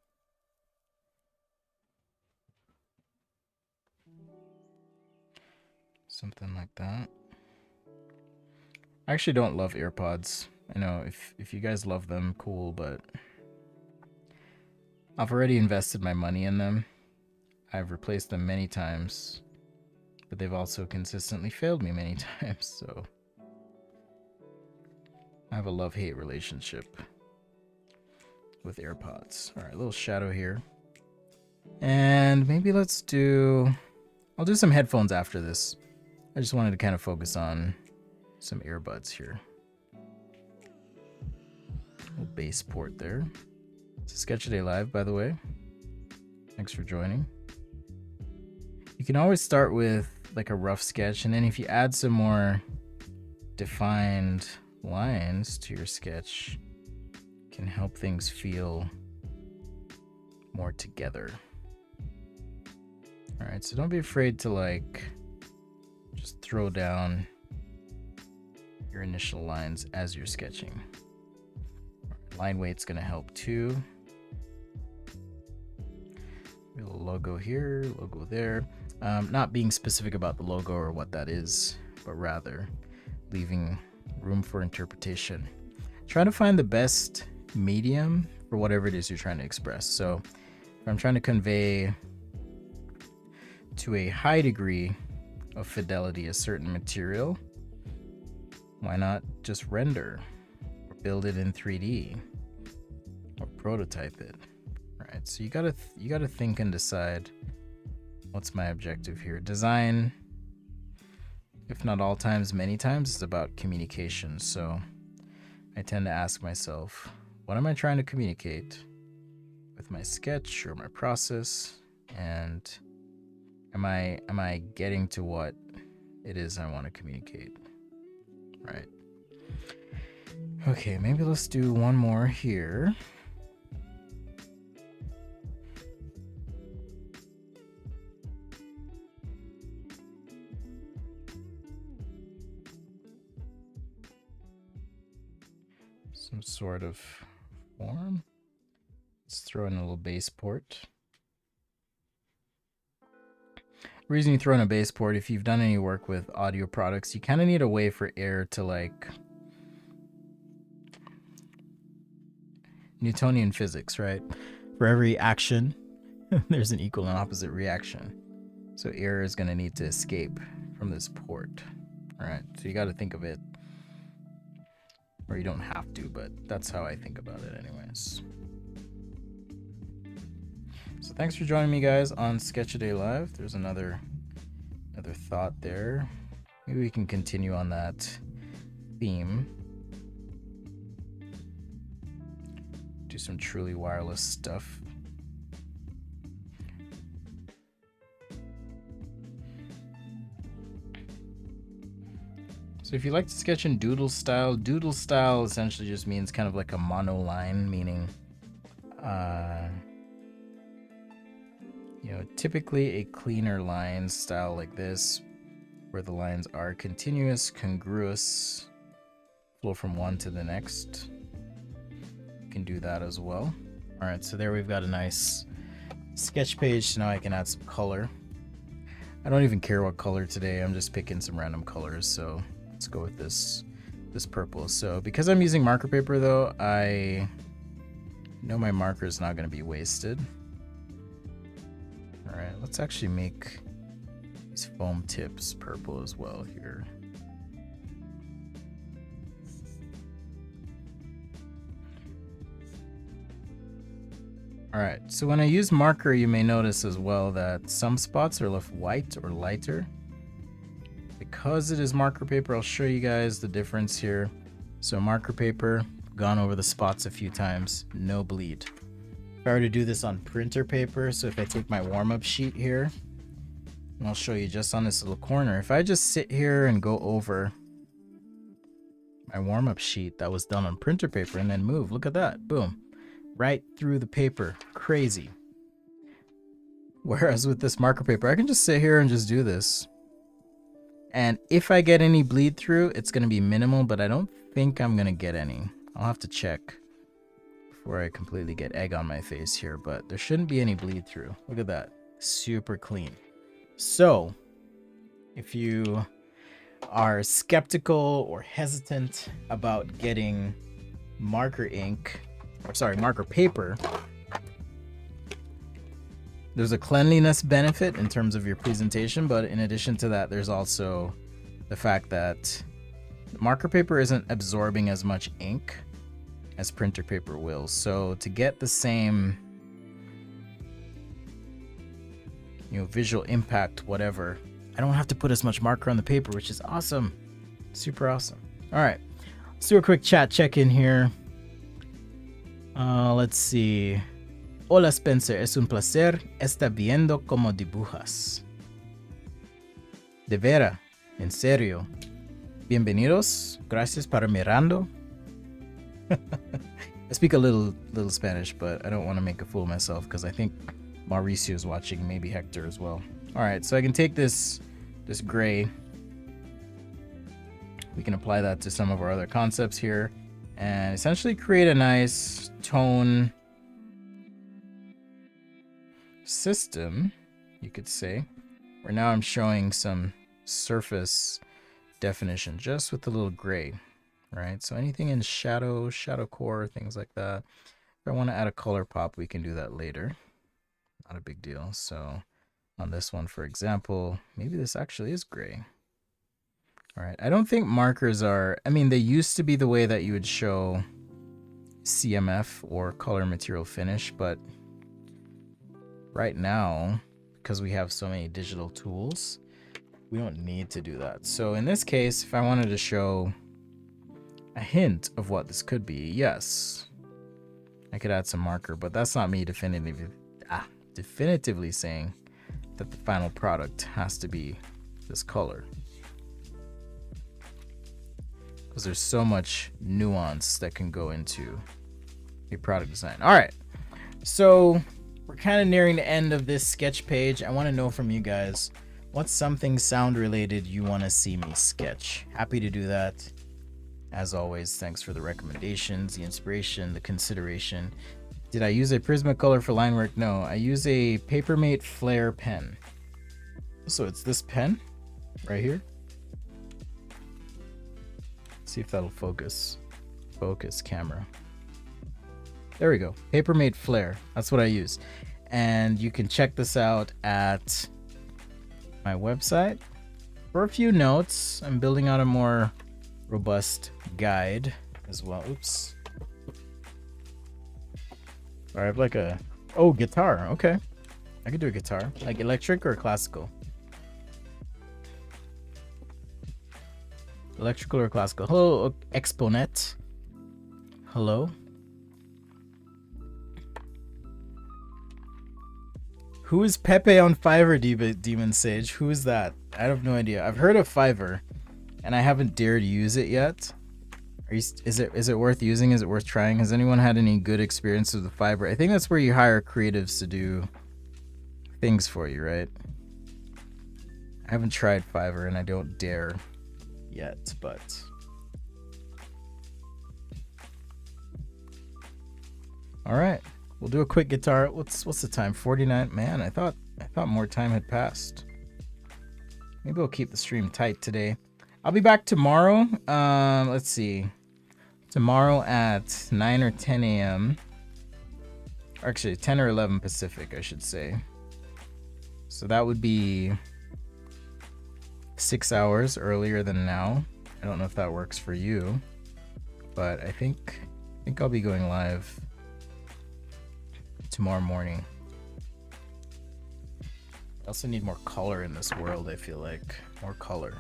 Something like that. I actually don't love AirPods. I know if you guys love them, cool, but I've already invested my money in them. I've replaced them many times, but they've also consistently failed me many times, so I have a love-hate relationship with AirPods. All right, a little shadow here. And maybe I'll do some headphones after this. I just wanted to kind of focus on some earbuds here. Little bass port there. It's a Sketch A Day Live, by the way. Thanks for joining. You can always start with like a rough sketch, and then if you add some more defined lines to your sketch, it can help things feel more together. All right, so don't be afraid to like just throw down your initial lines as you're sketching. Line weight's gonna help too. A little logo here, logo there. Not being specific about the logo or what that is, but rather leaving room for interpretation. Try to find the best medium for whatever it is you're trying to express. So if I'm trying to convey to a high degree of fidelity a certain material, why not just render or build it in 3D or prototype it? Right, so you gotta think and decide, what's my objective here? Design, if not all times, many times, is about communication. So I tend to ask myself, what am I trying to communicate with my sketch or my process? And am I getting to what it is I want to communicate? Right. Okay, maybe let's do one more here. Some sort of form. Let's throw in a little base port. The reason you throw in a base port, if you've done any work with audio products, you kind of need a way for air to, like, Newtonian physics, right? For every action, there's an equal and opposite reaction. So air is going to need to escape from this port. All right, so you got to think of it, or you don't have to, but that's how I think about it anyways. So thanks for joining me, guys, on Sketch A Day Live. There's another thought there. Maybe we can continue on that theme. Do some truly wireless stuff. So if you like to sketch in doodle style essentially just means kind of like a monoline, meaning typically a cleaner line style like this, where the lines are continuous, congruous, flow from one to the next. You can do that as well. All right, so there we've got a nice sketch page. So now I can add some color. I don't even care what color today. I'm just picking some random colors. So let's go with this purple. So because I'm using marker paper though, I know my marker is not going to be wasted. All right, let's actually make these foam tips purple as well here. All right, so when I use marker, you may notice as well that some spots are left white or lighter. Because it is marker paper, I'll show you guys the difference here. So marker paper, gone over the spots a few times, no bleed. If I were to do this on printer paper, so if I take my warm-up sheet here, and I'll show you just on this little corner, if I just sit here and go over my warm-up sheet that was done on printer paper and then move, look at that, boom, right through the paper, crazy. Whereas with this marker paper, I can just sit here and just do this. And if I get any bleed through, it's going to be minimal, but I don't think I'm going to get any. I'll have to check before I completely get egg on my face here, but there shouldn't be any bleed through. Look at that. Super clean. So if you are skeptical or hesitant about getting marker paper there's a cleanliness benefit in terms of your presentation, but in addition to that, there's also the fact that marker paper isn't absorbing as much ink as printer paper will. So to get the same, visual impact, whatever, I don't have to put as much marker on the paper, which is awesome. Super awesome. All right, let's do a quick chat check-in here. Let's see. Hola Spencer, es un placer estar viendo cómo dibujas. De vera, en serio. Bienvenidos. Gracias para mirando. I speak a little Spanish, but I don't want to make a fool of myself because I think Mauricio is watching, maybe Hector as well. All right, so I can take this gray. We can apply that to some of our other concepts here and essentially create a nice tone system, you could say, where now I'm showing some surface definition just with a little gray, right? So anything in shadow core, things like that. If I want to add a color pop, we can do that later. Not a big deal. So on this one, for example, maybe this actually is gray. All right, I don't think markers are, I mean, they used to be the way that you would show CMF or color material finish, but right now, because we have so many digital tools, we don't need to do that. So in this case, if I wanted to show a hint of what this could be, yes, I could add some marker, but that's not me definitively saying that the final product has to be this color. Because there's so much nuance that can go into a product design. All right, so we're kind of nearing the end of this sketch page. I want to know from you guys, what's something sound related you want to see me sketch? Happy to do that. As always, thanks for the recommendations, the inspiration, the consideration. Did I use a Prismacolor for line work? No, I use a Papermate Flare pen. So it's this pen right here. Let's see if that'll focus. Focus camera. There we go. Papermate Flare. That's what I use. And you can check this out at my website. For a few notes, I'm building out a more robust guide as well. Oops. I have like a, oh, guitar. Okay. I could do a guitar. Like electric or classical? Electrical or classical? Hello, Exponent. Hello. Who is Pepe on Fiverr, Demon Sage? Who is that? I have no idea. I've heard of Fiverr, and I haven't dared use it yet. Is it worth using? Is it worth trying? Has anyone had any good experiences with Fiverr? I think that's where you hire creatives to do things for you, right? I haven't tried Fiverr, and I don't dare yet, but all right. We'll do a quick guitar. What's the time? 49. Man, I thought more time had passed. Maybe we'll keep the stream tight today. I'll be back tomorrow. Let's see. Tomorrow at 9 or 10 a.m. Actually, 10 or 11 Pacific, I should say. So that would be 6 hours earlier than now. I don't know if that works for you, but I think I'll be going live tomorrow morning. I also need more color in this world, I feel like. More color.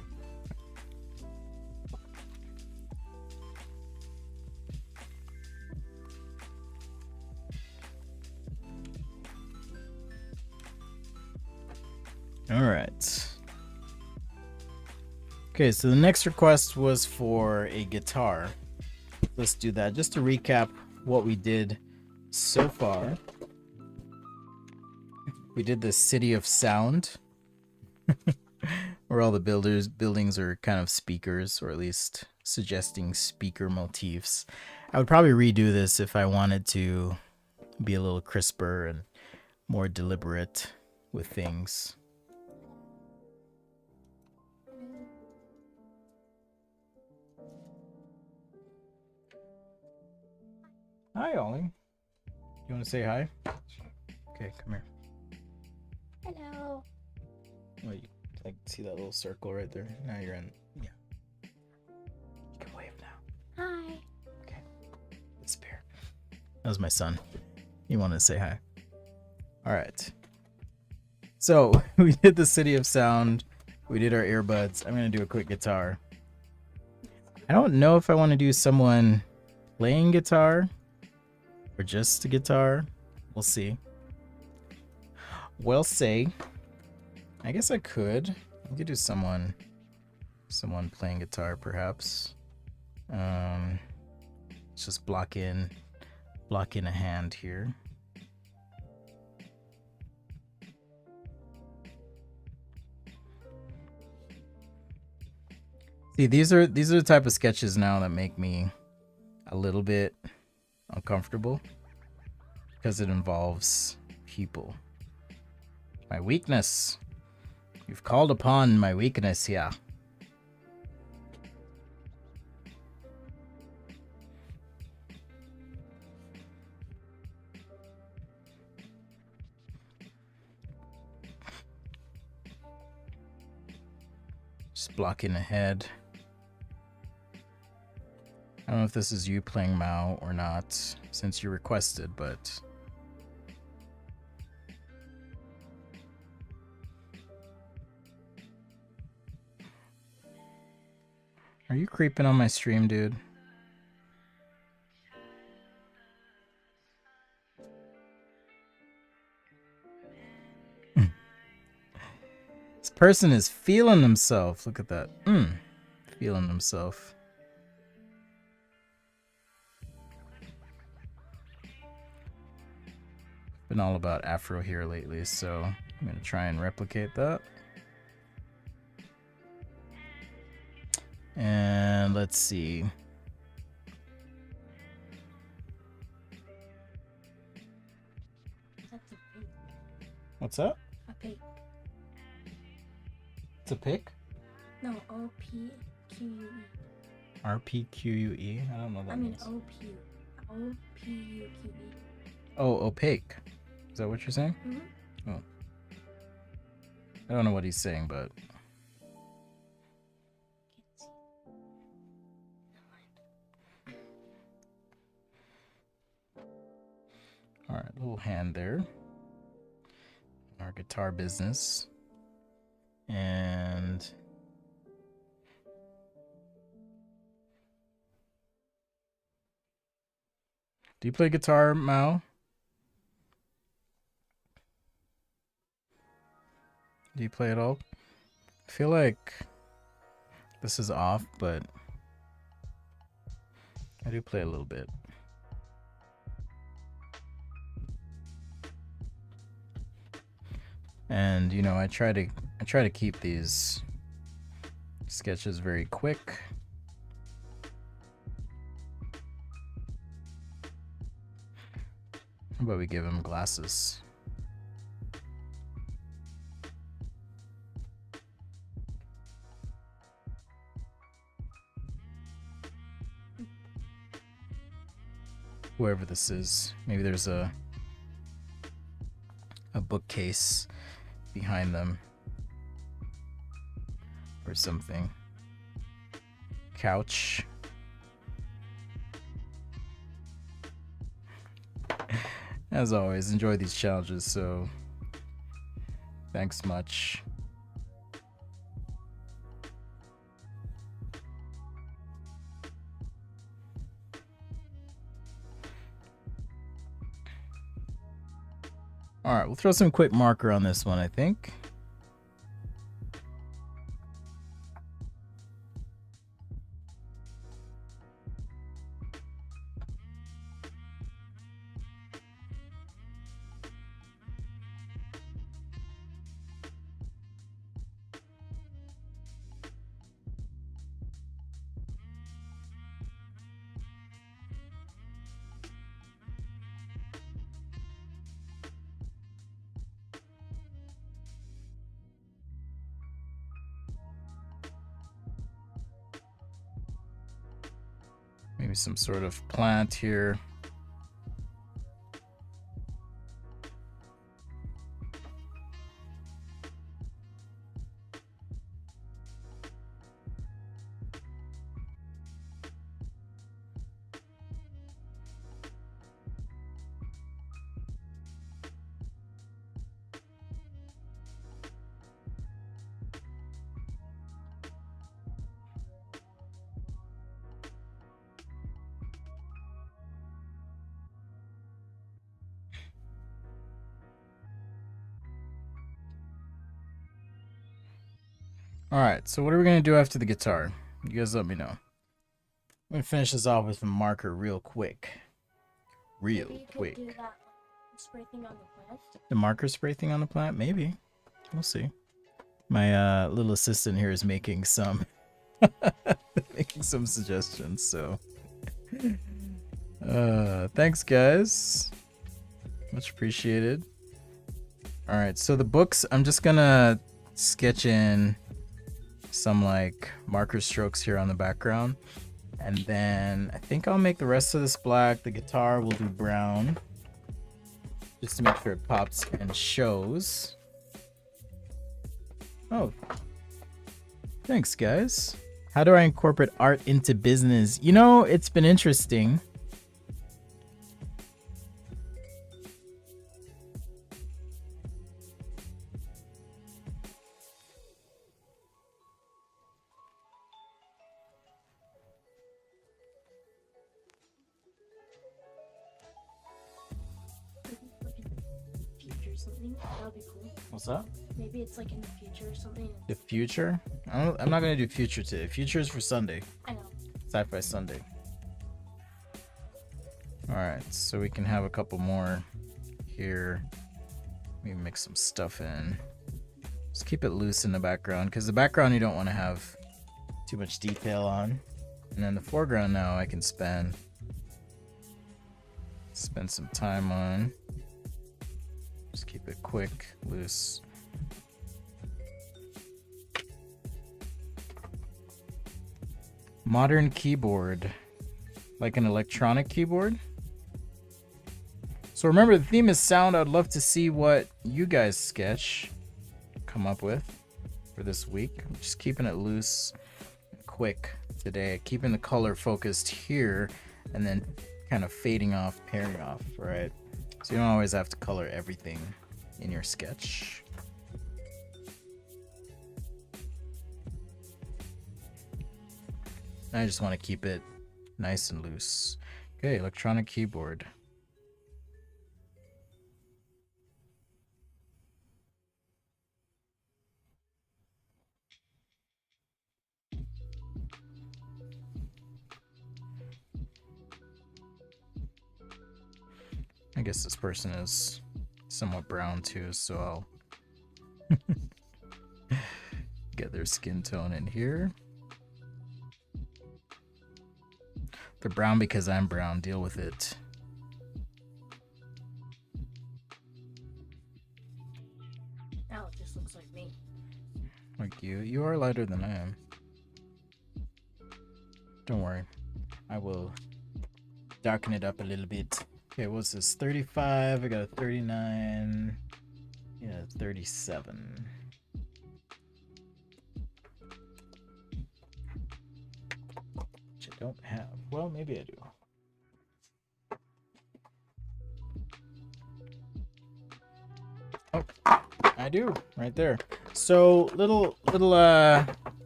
All right. Okay, so the next request was for a guitar. Let's do that. Just to recap what we did so far. We did the City of Sound, where all the buildings are kind of speakers, or at least suggesting speaker motifs. I would probably redo this if I wanted to be a little crisper and more deliberate with things. Hi, Ollie. You want to say hi? Okay, come here. Hello. Well, you like see that little circle right there? Now you're in. Yeah. You can wave now. Hi. Okay. Disappear. That was my son. He wanted to say hi. All right. So we did the City of Sound. We did our earbuds. I'm gonna do a quick guitar. I don't know if I want to do someone playing guitar or just a guitar. We'll see. We'll see. I guess I could do someone playing guitar perhaps. Let's just block in a hand here. See, these are the type of sketches now that make me a little bit uncomfortable because it involves people. My weakness. You've called upon my weakness here. Just blocking ahead. I don't know if this is you playing Mao or not, since you requested, but... Are you creeping on my stream, dude? This person is feeling themselves. Look at that. Feeling themselves. Been all about Afro here lately, so I'm gonna try and replicate that. And let's see. That's a pig. What's that? A pig. It's a pick? No, O-P-Q-U-E. R-P-Q-U-E? I don't know what that means. O-P. O-P-U-Q-E. Oh, opaque. Is that what you're saying? Mm-hmm. Oh. I don't know what he's saying, but... Alright, little hand there. Our guitar business. And... Do you play guitar, Mao? Do you play at all? I feel like this is off, but I do play a little bit. And you know, I try to keep these sketches very quick. How about we give him glasses? Whoever this is, maybe there's a bookcase behind them or something. Couch. As always, enjoy these challenges, so thanks much. All right, we'll throw some quick marker on this one, I think. Maybe some sort of plant here. Alright, so what are we going to do after the guitar? You guys let me know. I'm going to finish this off with a marker real quick. Real Maybe you quick. could do that spray thing on the plant. The marker spray thing on the plant? Maybe. We'll see. My little assistant here is making some making some suggestions, so thanks guys. Much appreciated. Alright, so the books, I'm just gonna sketch in some like marker strokes here on the background. And then I think I'll make the rest of this black. The guitar will do brown. Just to make sure it pops and shows. Oh. Thanks, guys. How do I incorporate art into business? You know, it's been interesting. Future or something. That would be cool. What's up? Maybe it's like in the future or something. The future? I'm not going to do future today. Future is for Sunday. I know. Sci-Fi Sunday. Alright, so we can have a couple more here. Maybe mix some stuff in. Just keep it loose in the background, because the background you don't want to have too much detail on. And then the foreground now I can spend some time on. Just keep it quick, loose. Modern keyboard. Like an electronic keyboard? So remember, the theme is sound. I'd love to see what you guys sketch, come up with for this week. I'm just keeping it loose, quick today. Keeping the color focused here, and then kind of fading off, pairing off, right? So you don't always have to color everything in your sketch. I just want to keep it nice and loose. Okay, electronic keyboard. I guess this person is somewhat brown too, so I'll get their skin tone in here. They're brown because I'm brown. Deal with it. Now it just looks like me. Like you. You are lighter than I am. Don't worry. I will darken it up a little bit. Okay, what's this? 35. I got a 39. Yeah, 37. Which I don't have. Well, maybe I do. Oh, I do. Right there. So, little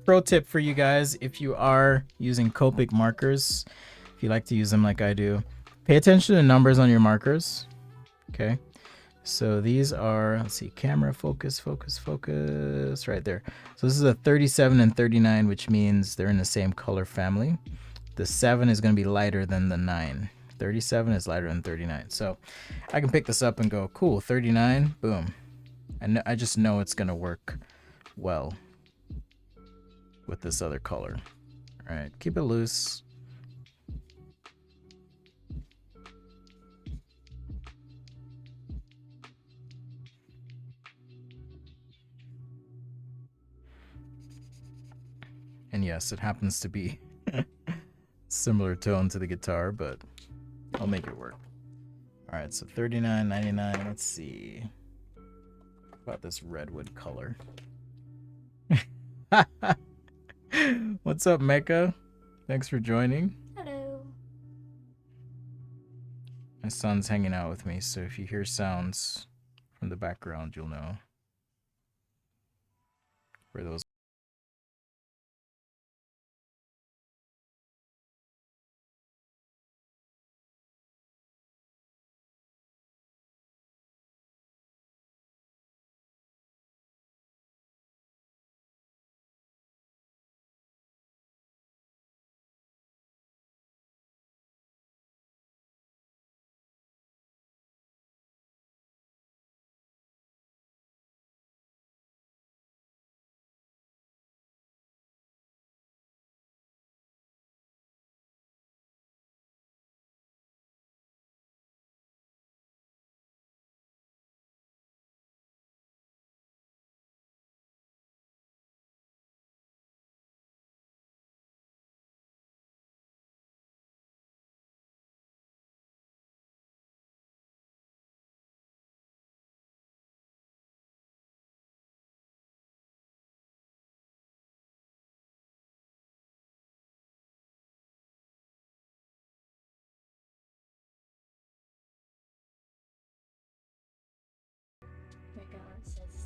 pro tip for you guys. If you are using Copic markers, if you like to use them like I do, pay attention to the numbers on your markers. Okay. So these are, let's see, camera, focus, focus, focus, right there. So this is a 37 and 39, which means they're in the same color family. The 7 is going to be lighter than the 9. 37 is lighter than 39. So I can pick this up and go, cool, 39, boom. And I just know it's going to work well with this other color. All right, keep it loose. And yes, it happens to be similar tone to the guitar, but I'll make it work. All right, so 39, 99, let's see. About this redwood color. What's up, Mecha? Thanks for joining. Hello. My son's hanging out with me, so if you hear sounds from the background, you'll know where those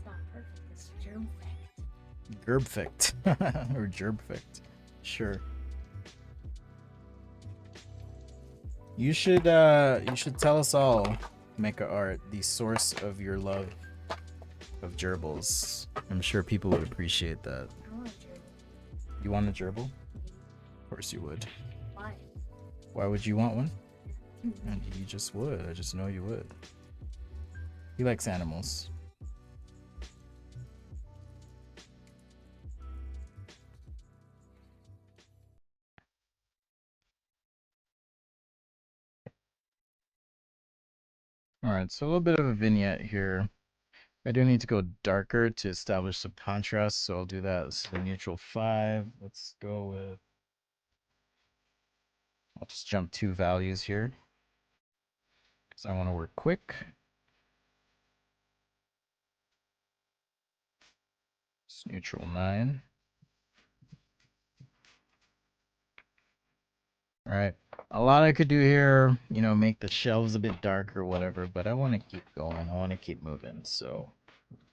not perfect. It's germfect. Gerbfict. Or gerbfict. Sure. You should tell us all, Mecha Art, the source of your love of gerbils. I'm sure people would appreciate that. I want a gerbil. You want a gerbil? Of course you would. Why? Why would you want one? And you just would. I just know you would. He likes animals. Alright, so a little bit of a vignette here. I do need to go darker to establish some contrast, so I'll do that. This is the neutral 5. Let's go with... I'll just jump 2 values here, because I want to work quick. It's neutral 9. Alright, a lot I could do here, you know, make the shelves a bit darker or whatever, but I want to keep going. I want to keep moving, so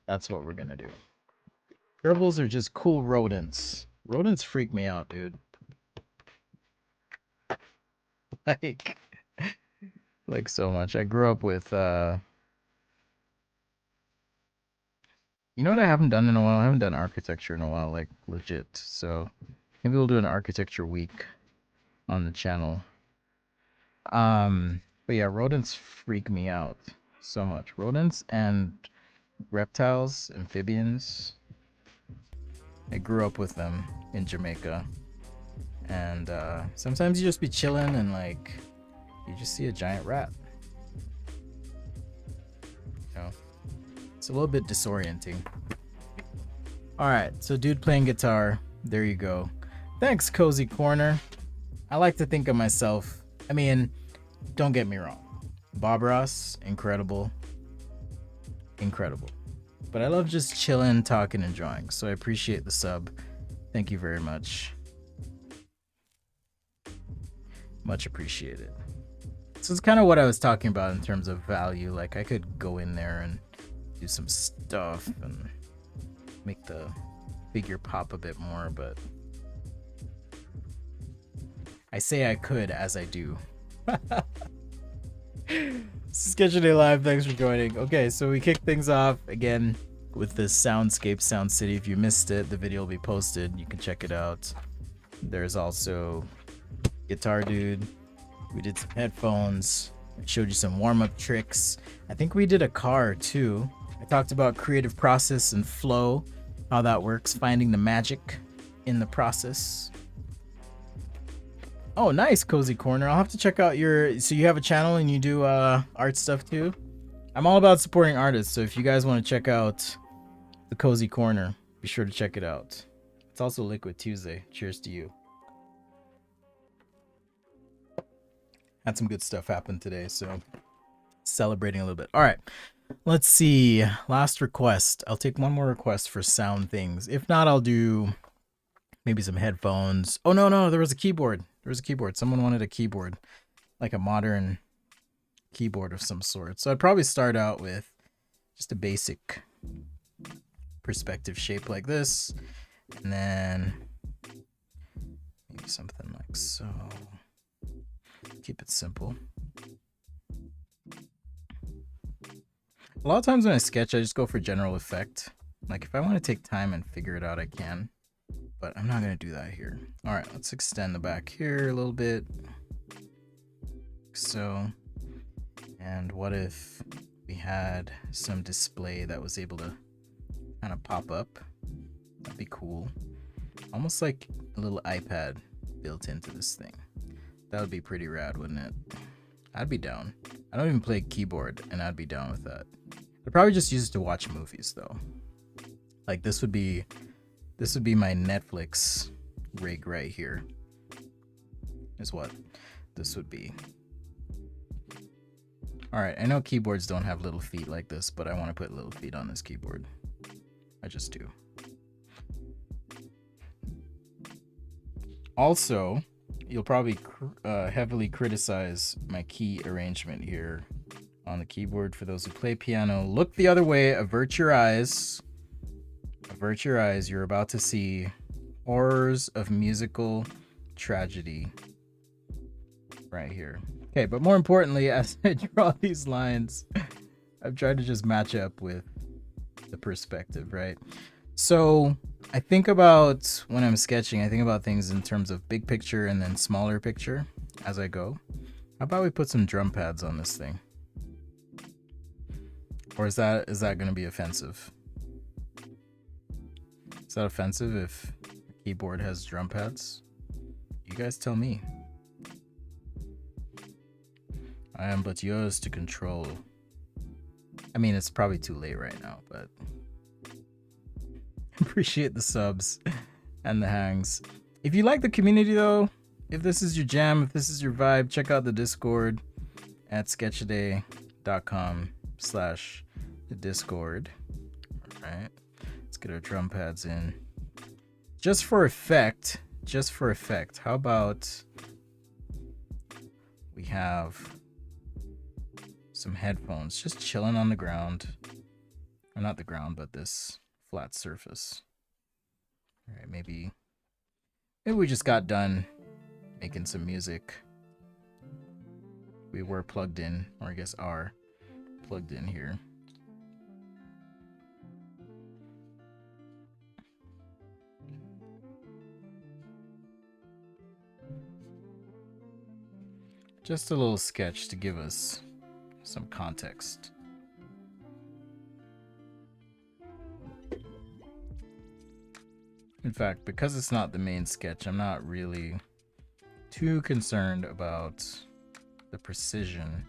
that's what we're going to do. Gerbils are just cool rodents. Rodents freak me out, dude. Like so much. I grew up with, you know what I haven't done in a while? I haven't done architecture in a while, like legit. So maybe we'll do an architecture week on the channel. But yeah, rodents freak me out so much. Rodents and reptiles, amphibians. I grew up with them in Jamaica. And sometimes you just be chilling and like you just see a giant rat. You know? It's a little bit disorienting. Alright, so dude playing guitar. There you go. Thanks, Cozy Corner. I like to think of myself. I mean, don't get me wrong. Bob Ross, incredible. Incredible. But I love just chilling, talking, and drawing. So I appreciate the sub. Thank you very much. Much appreciated. So it's kind of what I was talking about in terms of value. Like I could go in there and do some stuff and make the figure pop a bit more, but I say I could as I do. Sketch Day Live, thanks for joining. Okay, so we kick things off again with this Soundscape Sound City. If you missed it, the video will be posted. You can check it out. There's also Guitar Dude. We did some headphones. I showed you some warm-up tricks. I think we did a car too. I talked about creative process and flow, how that works, finding the magic in the process. Oh, nice, Cozy Corner. I'll have to check out your... So you have a channel and you do art stuff too? I'm all about supporting artists, so if you guys want to check out the Cozy Corner, be sure to check it out. It's also Liquid Tuesday. Cheers to you. Had some good stuff happen today, so celebrating a little bit. All right, let's see. Last request. I'll take one more request for sound things. If not, I'll do maybe some headphones. Oh, no, there was a keyboard. There was a keyboard. Someone wanted a keyboard, like a modern keyboard of some sort. So I'd probably start out with just a basic perspective shape like this, and then maybe something like so. Keep it simple. A lot of times when I sketch, I just go for general effect. Like if I want to take time and figure it out, I can, but I'm not going to do that here. All right, let's extend the back here a little bit. So, and what if we had some display that was able to kind of pop up? That'd be cool. Almost like a little iPad built into this thing. That would be pretty rad, wouldn't it? I'd be down. I don't even play keyboard, and I'd be down with that. I'd probably just use it to watch movies, though. Like this would be my Netflix rig right here. Is what this would be. All right, I know keyboards don't have little feet like this, but I want to put little feet on this keyboard. I just do. Also, you'll probably heavily criticize my key arrangement here on the keyboard for those who play piano. Look the other way, avert your eyes. Avert your eyes. You're about to see horrors of musical tragedy right here. Okay, but more importantly, as I draw these lines, I've tried to just match up with the perspective, right? So I think about, when I'm sketching, I think about things in terms of big picture and then smaller picture as I go. How about we put some drum pads on this thing? Or is that going to be offensive? Is that offensive if the keyboard has drum pads? You guys tell me. I am but yours to control. I mean, it's probably too late right now, but appreciate the subs and the hangs. If you like the community though, if this is your jam, if this is your vibe, check out the Discord at sketchaday.com/Discord. All right, let's get our drum pads in. Just for effect, how about we have some headphones just chilling on the ground, or not the ground, but this flat surface. All right, maybe we just got done making some music. We were plugged in, or I guess are plugged in here. Just a little sketch to give us some context. In fact, because it's not the main sketch, I'm not really too concerned about the precision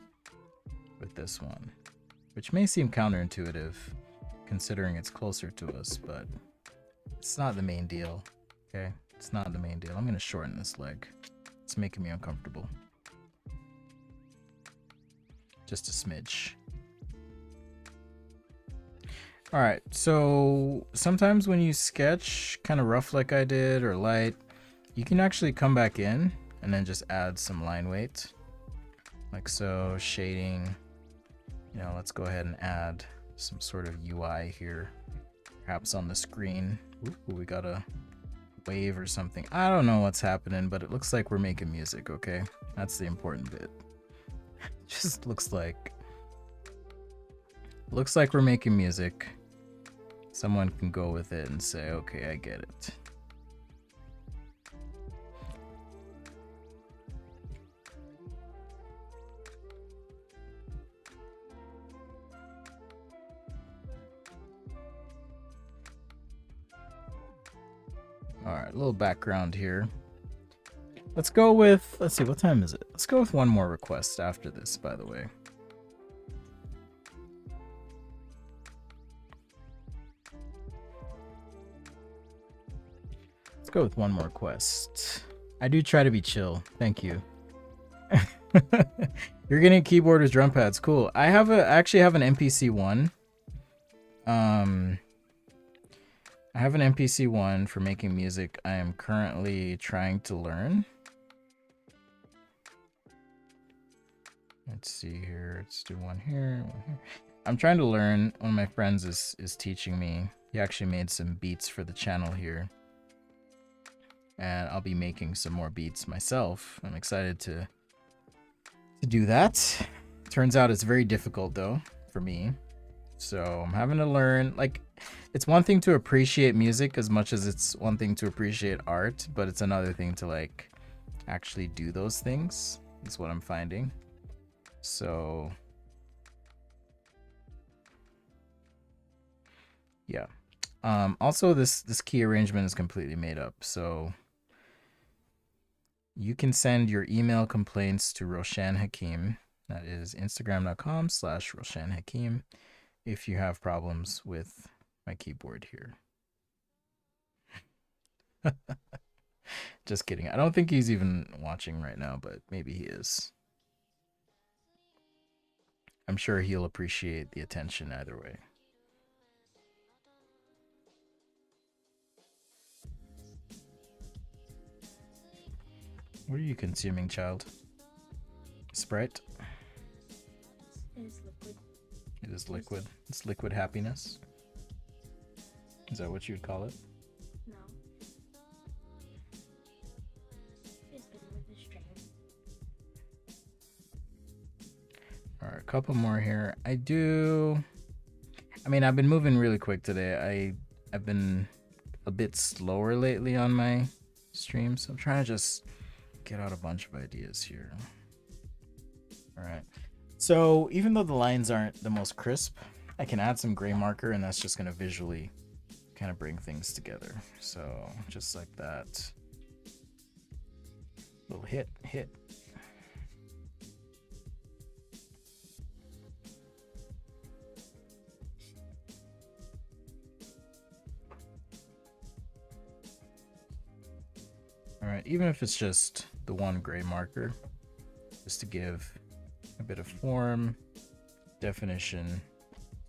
with this one, which may seem counterintuitive considering it's closer to us, but it's not the main deal. Okay, it's not the main deal. I'm gonna shorten this leg. It's making me uncomfortable. Just a smidge. All right, so sometimes when you sketch kind of rough like I did or light, you can actually come back in and then just add some line weight. Like so, shading, you know, let's go ahead and add some sort of UI here, perhaps on the screen. Ooh, we got a wave or something. I don't know what's happening, but it looks like we're making music, okay? That's the important bit. Just looks like we're making music. Someone can go with it and say, okay, I get it. All right, a little background here. Let's go with, let's see, what time is it? Let's go with one more request after this, by the way. Let's go with one more request. I do try to be chill. Thank you. You're getting a keyboard with drum pads. Cool. I actually have an MPC 1. I have an MPC 1 for making music. I am currently trying to learn. Let's see here. Let's do one here, one here. I'm trying to learn. One of my friends is teaching me. He actually made some beats for the channel here. And I'll be making some more beats myself. I'm excited to do that. Turns out it's very difficult though for me. So I'm having to learn. Like, it's one thing to appreciate music as much as it's one thing to appreciate art, but it's another thing to like actually do those things, is what I'm finding. So yeah. Also this key arrangement is completely made up, so you can send your email complaints to Roshan Hakim. That is instagram.com/Roshan Hakim if you have problems with my keyboard here. Just kidding. I don't think he's even watching right now, but maybe he is. I'm sure he'll appreciate the attention either way. What are you consuming, child? Sprite? It's is liquid. It's liquid happiness. Is that what you'd call it? No. It's been with the string. All right, a couple more here. I mean, I've been moving really quick today. I've been a bit slower lately on my stream, so I'm trying to just get out a bunch of ideas here. All right. So even though the lines aren't the most crisp, I can add some gray marker, and that's just going to visually kind of bring things together. So just like that. Little hit. All right, even if it's just the one gray marker, just to give a bit of form, definition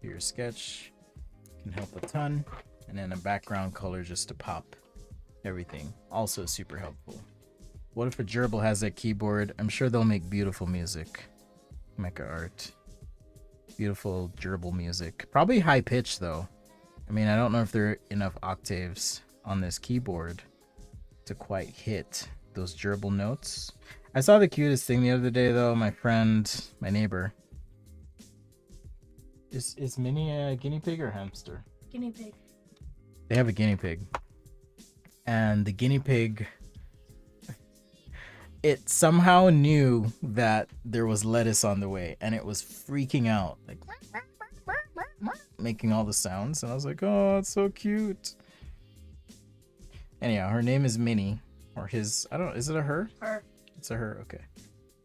to your sketch, can help a ton. And then a background color just to pop everything, also super helpful. What if a gerbil has that keyboard? I'm sure they'll make beautiful music. Mecha art. Beautiful gerbil music. Probably high pitch though. I mean, I don't know if there are enough octaves on this keyboard to quite hit those gerbil notes. I saw the cutest thing the other day though. My friend, my neighbor. Is Minnie a guinea pig or hamster? Guinea pig. They have a guinea pig. And the guinea pig, it somehow knew that there was lettuce on the way, and it was freaking out, like making all the sounds. And I was like, oh, it's so cute. Anyhow, her name is Minnie, or his, I don't know, is it a her? Her. It's a her, okay.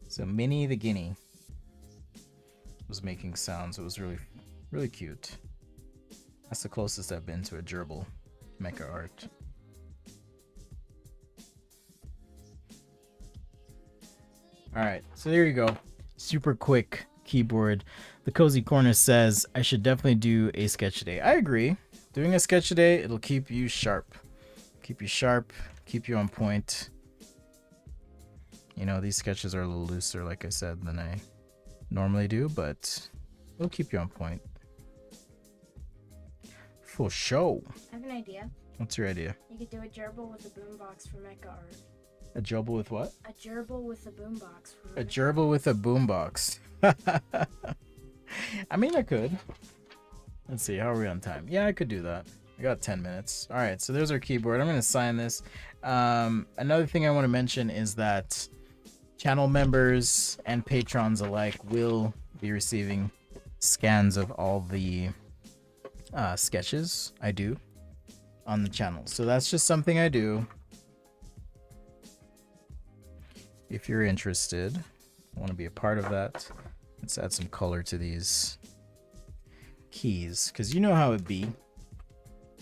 So Minnie the guinea was making sounds. It was really, really cute. That's the closest I've been to a gerbil mecha art. All right, so there you go. Super quick keyboard. The Cozy Corner says I should definitely do a sketch a day. I agree. Doing a sketch a day, it'll keep you sharp. Keep you sharp, keep you on point. You know, these sketches are a little looser, like I said, than I normally do, but it'll keep you on point. For show. I have an idea. What's your idea? You could do a gerbil with a boombox for mecha art. A gerbil with what? A gerbil with a boombox for A gerbil with a boombox. I mean, I could. Let's see, how are we on time? Yeah, I could do that. I got 10 minutes. All right, so there's our keyboard. I'm going to sign this. Another thing I want to mention is that channel members and patrons alike will be receiving scans of all the sketches I do on the channel. So that's just something I do. If you're interested, want to be a part of that, let's add some color to these keys, because you know how it be.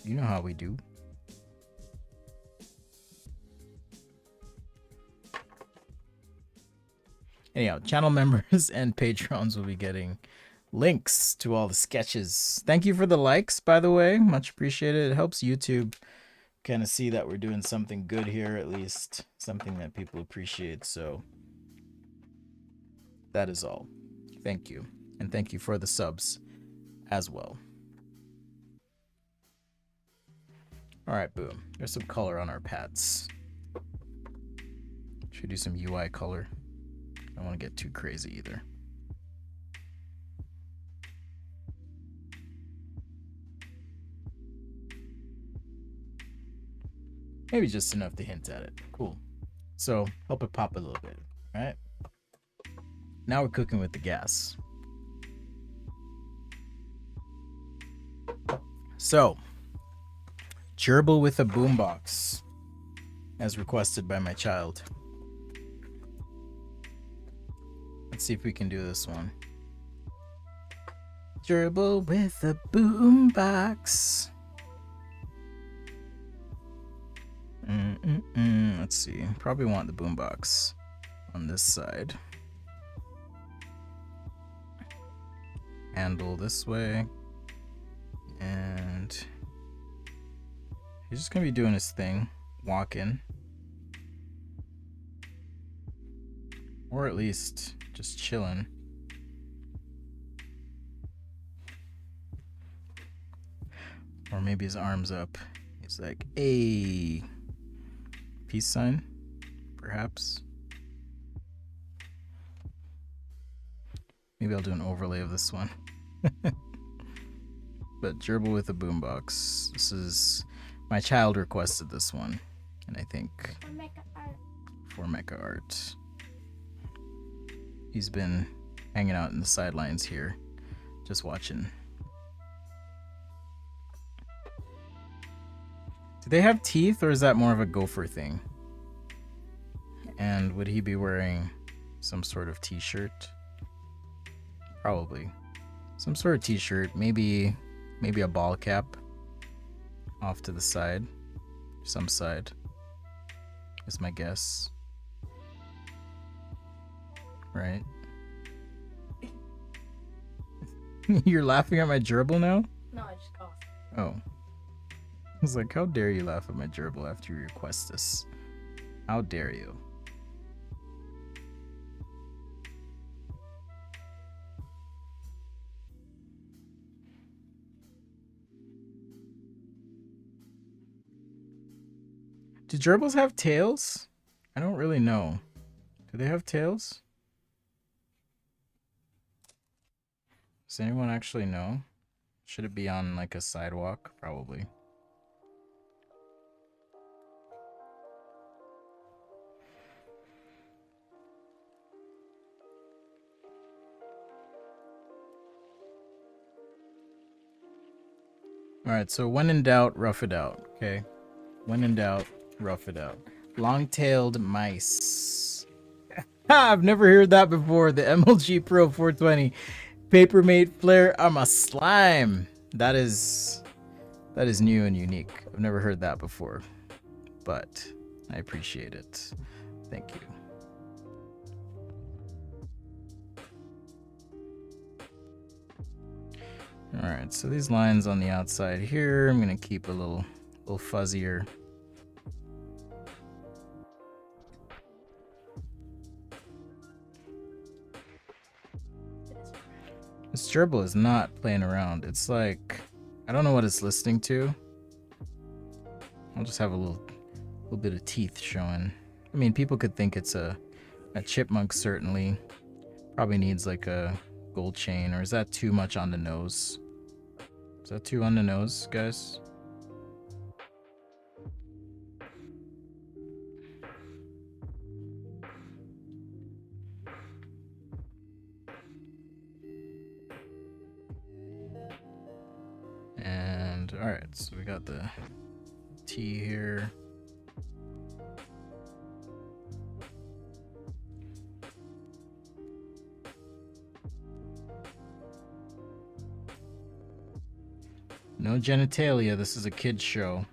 You know how we do. Anyhow, channel members and patrons will be getting links to all the sketches. Thank you for the likes, by the way. Much appreciated. It helps YouTube kind of see that we're doing something good here, at least something that people appreciate. So that is all. Thank you. And thank you for the subs as well. All right, boom. There's some color on our pads. Should do some UI color. I don't want to get too crazy either. Maybe just enough to hint at it. Cool. So help it pop a little bit. All right. Now we're cooking with the gas. So, gerbil with a boombox, as requested by my child. Let's see if we can do this one. Gerbil with a boombox. Let's see. Probably want the boombox on this side. Handle this way. And he's just gonna be doing his thing, walking. Or at least just chilling. Or maybe his arm's up. He's like, a peace sign, perhaps. Maybe I'll do an overlay of this one. But gerbil with a boombox. This is my child requested this one, and I think for mecha art. He's been hanging out in the sidelines here, just watching. Do they have teeth, or is that more of a gopher thing? And would he be wearing some sort of t-shirt? Probably. Some sort of t-shirt, maybe a ball cap off to the side. Some side is my guess. Right? You're laughing at my gerbil now? No, I just coughed. Oh. I was like, how dare you laugh at my gerbil after you request this? How dare you? Do gerbils have tails? I don't really know. Do they have tails? Does anyone actually know? Should it be on like a sidewalk? Probably. Alright, so when in doubt, rough it out, okay? When in doubt, rough it out. Long-tailed mice. I've never heard that before. The MLG Pro 420. Papermate flare. I'm a slime. That is new and unique. I've never heard that before, but I appreciate it. Thank you. All right, so these lines on the outside here, I'm gonna keep a little fuzzier. This gerbil is not playing around. It's like, I don't know what it's listening to. I'll just have a little bit of teeth showing. I mean, people could think it's a chipmunk, certainly. Probably needs like a gold chain, or is that too much on the nose? Is that too on the nose, guys? And all right, so we got the T here. No genitalia, this is a kid's show.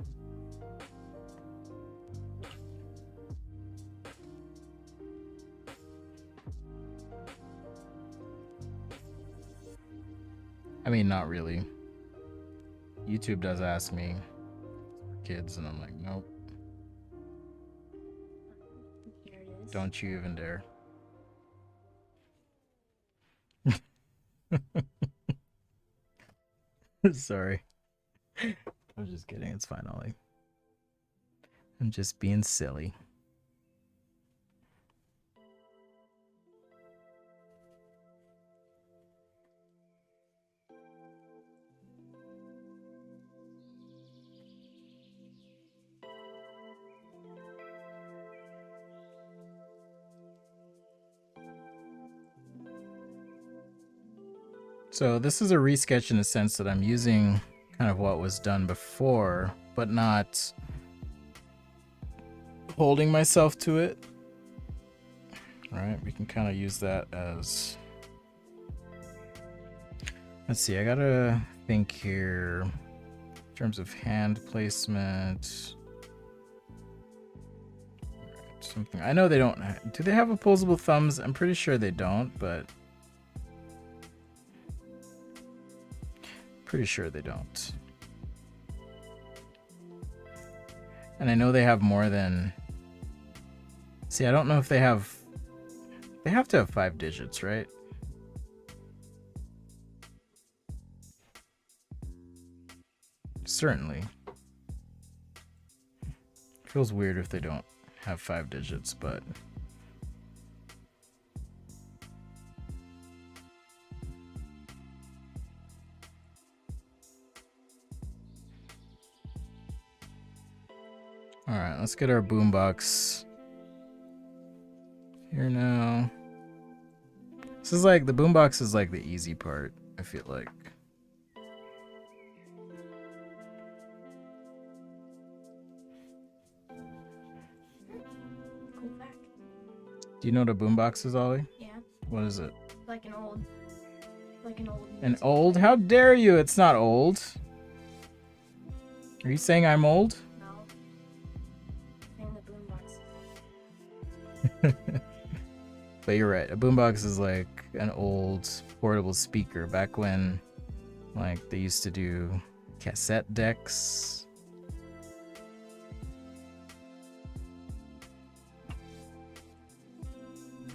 I mean, not really. YouTube does ask me for kids, and I'm like, nope. Here it is. Don't you even dare. Sorry. I'm just kidding. It's fine, Ollie. I'm just being silly. So this is a resketch in the sense that I'm using kind of what was done before, but not holding myself to it. All right, we can kind of use that as, let's see, I gotta think here in terms of hand placement. Something, I know they don't, do they have opposable thumbs? I'm pretty sure they don't, but pretty sure they don't. And I know they have more than, see, I don't know if they have to have 5 digits, right? Certainly. Feels weird if they don't have 5 digits, but all right, let's get our boombox here now. This is like the boombox is like the easy part, I feel like. Cool fact. Do you know what a boombox is, Ollie? Yeah. What is it? Like an old. An music old? player. How dare you? It's not old. Are you saying I'm old? No. And the boombox. But you're right. A boombox is like an old portable speaker back when like they used to do cassette decks.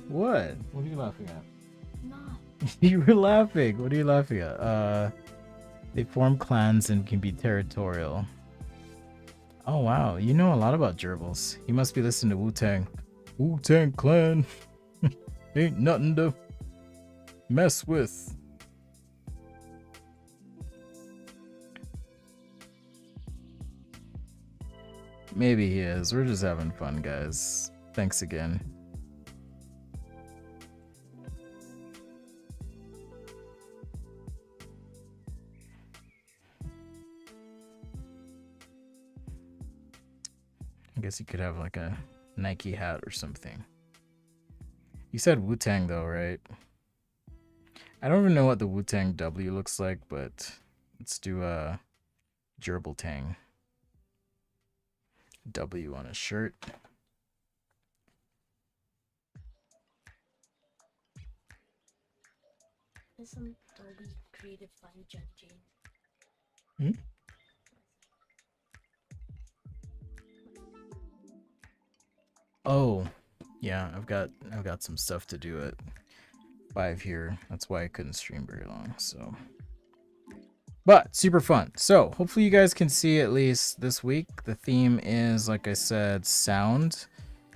What? What are you laughing at? No. You were laughing. What are you laughing at? They form clans and can be territorial. Oh wow, you know a lot about gerbils. You must be listening to Wu-Tang. Wu-Tang Clan. Ain't nothing to mess with. Maybe he is. We're just having fun, guys. Thanks again. I guess you could have like a Nike hat or something. You said Wu-Tang though, right? I don't even know what the Wu-Tang W looks like, but let's do a Gerbil Tang W on a shirt. There's some Dolby Creative Fun Jen Jane. Hmm? Oh, yeah, I've got some stuff to do at 5 here. That's why I couldn't stream very long. So, but super fun. So hopefully you guys can see at least this week. The theme is, like I said, sound.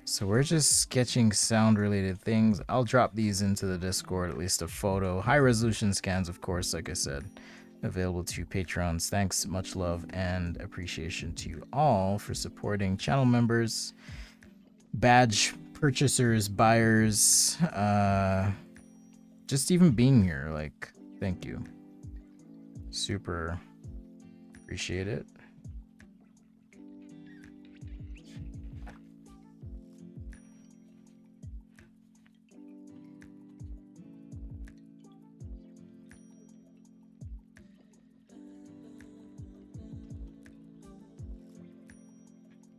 So we're just sketching sound related things. I'll drop these into the Discord, at least a photo. High resolution scans, of course, like I said, available to patrons. Thanks, much love and appreciation to you all for supporting channel members, badge purchasers, buyers, just even being here. Like, thank you. Super appreciate it.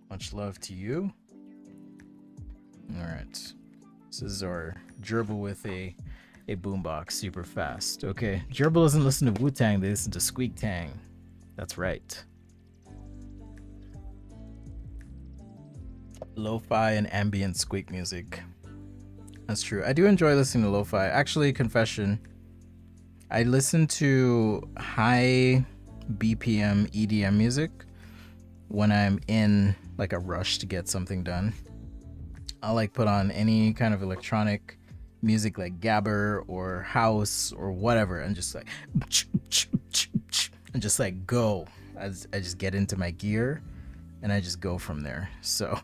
Much love to you. All right. This is our gerbil with a boombox, super fast. Okay, gerbil doesn't listen to Wu-Tang, they listen to Squeak Tang. That's right. Lo-fi and ambient squeak music. That's true. I do enjoy listening to lo-fi. Actually, confession, I listen to high BPM EDM music when I'm in like a rush to get something done. I'll like put on any kind of electronic music like gabber or house or whatever and just like and just like go. I just get into my gear and I just go from there. So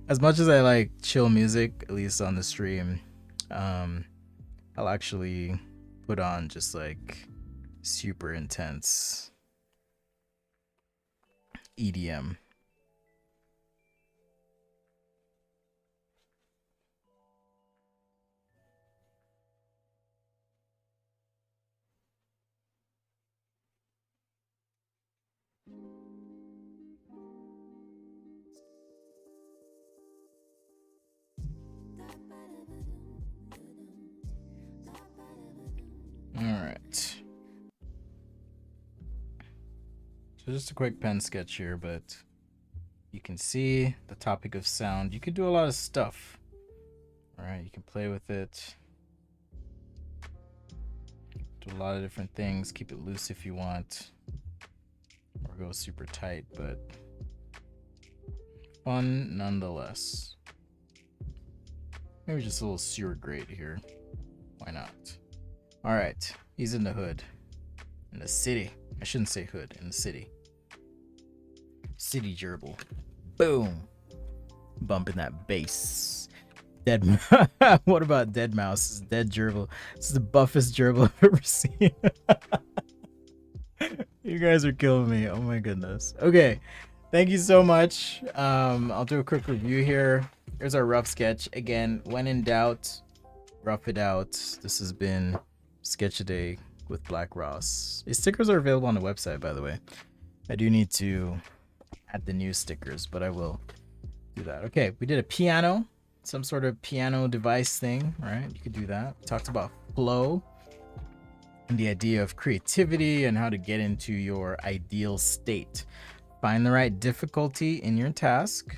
as much as I like chill music, at least on the stream, I'll actually put on just like super intense EDM. All right. So just a quick pen sketch here, but you can see the topic of sound. You can do a lot of stuff. All right, you can play with it. Do a lot of different things. Keep it loose if you want. or go super tight, but fun nonetheless. Maybe just a little sewer grate here. Why not? All right, he's in the hood, in the city. I shouldn't say hood, in the city. City gerbil. Boom. Bumping that bass. Dead. What about dead mouse? This is dead gerbil. This is the buffest gerbil I've ever seen. You guys are killing me. Oh my goodness. Okay. Thank you so much. I'll do a quick review here. Here's our rough sketch. Again, when in doubt, rough it out. This has been Sketch-A-Day with Black Ross. These stickers are available on the website, by the way. I do need to add the new stickers, but I will do that. Okay, we did a piano, some sort of piano device thing, right? You could do that. We talked about flow and the idea of creativity and how to get into your ideal state. Find the right difficulty in your task,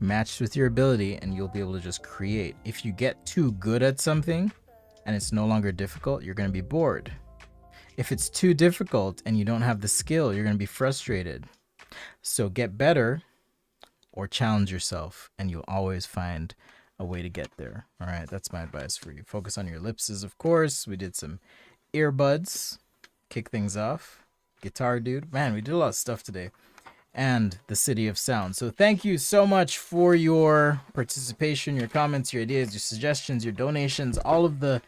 matched with your ability, and you'll be able to just create. If you get too good at something and it's no longer difficult, you're going to be bored. If it's too difficult and you don't have the skill, you're going to be frustrated. So get better or challenge yourself, and you'll always find a way to get there. All right, that's my advice for you. Focus on your ellipses, of course. We did some earbuds, kick things off. Guitar dude. Man, we did a lot of stuff today. And the City of Sound. So thank you so much for your participation, your comments, your ideas, your suggestions, your donations, all of the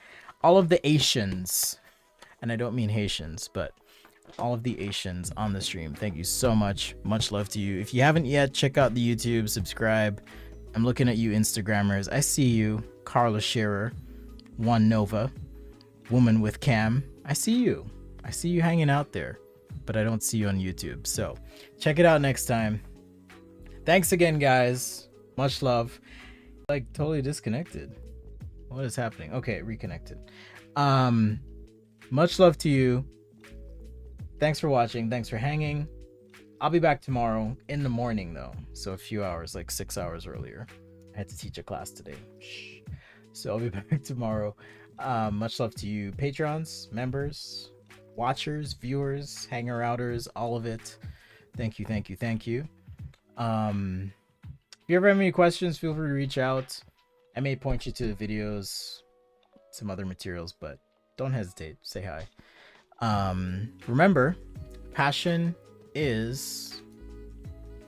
Asians. And I don't mean Haitians, but all of the Asians on the stream. Thank you so much. Much love to you. If you haven't yet, check out the YouTube, subscribe. I'm looking at you Instagrammers. I see you. Carla Scherer, One Nova, Woman with Cam. I see you. I see you hanging out there, but I don't see you on YouTube. So check it out next time. Thanks again, guys. Much love. Like totally disconnected. What is happening? Okay, reconnected. Much love to you. Thanks for watching. Thanks for hanging. I'll be back tomorrow in the morning though. So a few hours, like 6 hours earlier. I had to teach a class today. Shh. So I'll be back tomorrow. Much love to you, patrons, members, watchers, viewers, hanger outers, all of it. Thank you, thank you, thank you. If you ever have any questions, feel free to reach out. I may point you to the videos, some other materials, but don't hesitate. Say hi. Remember, passion is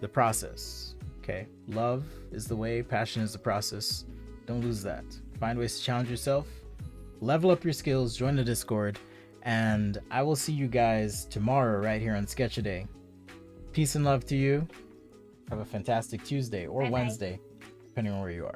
the process. Okay, love is the way, passion is the process. Don't lose that. Find ways to challenge yourself, level up your skills, join the Discord, and I will see you guys tomorrow right here on Sketch-A-Day. Peace and love to you. Have a fantastic Tuesday or Bye-bye. Wednesday, depending on where you are.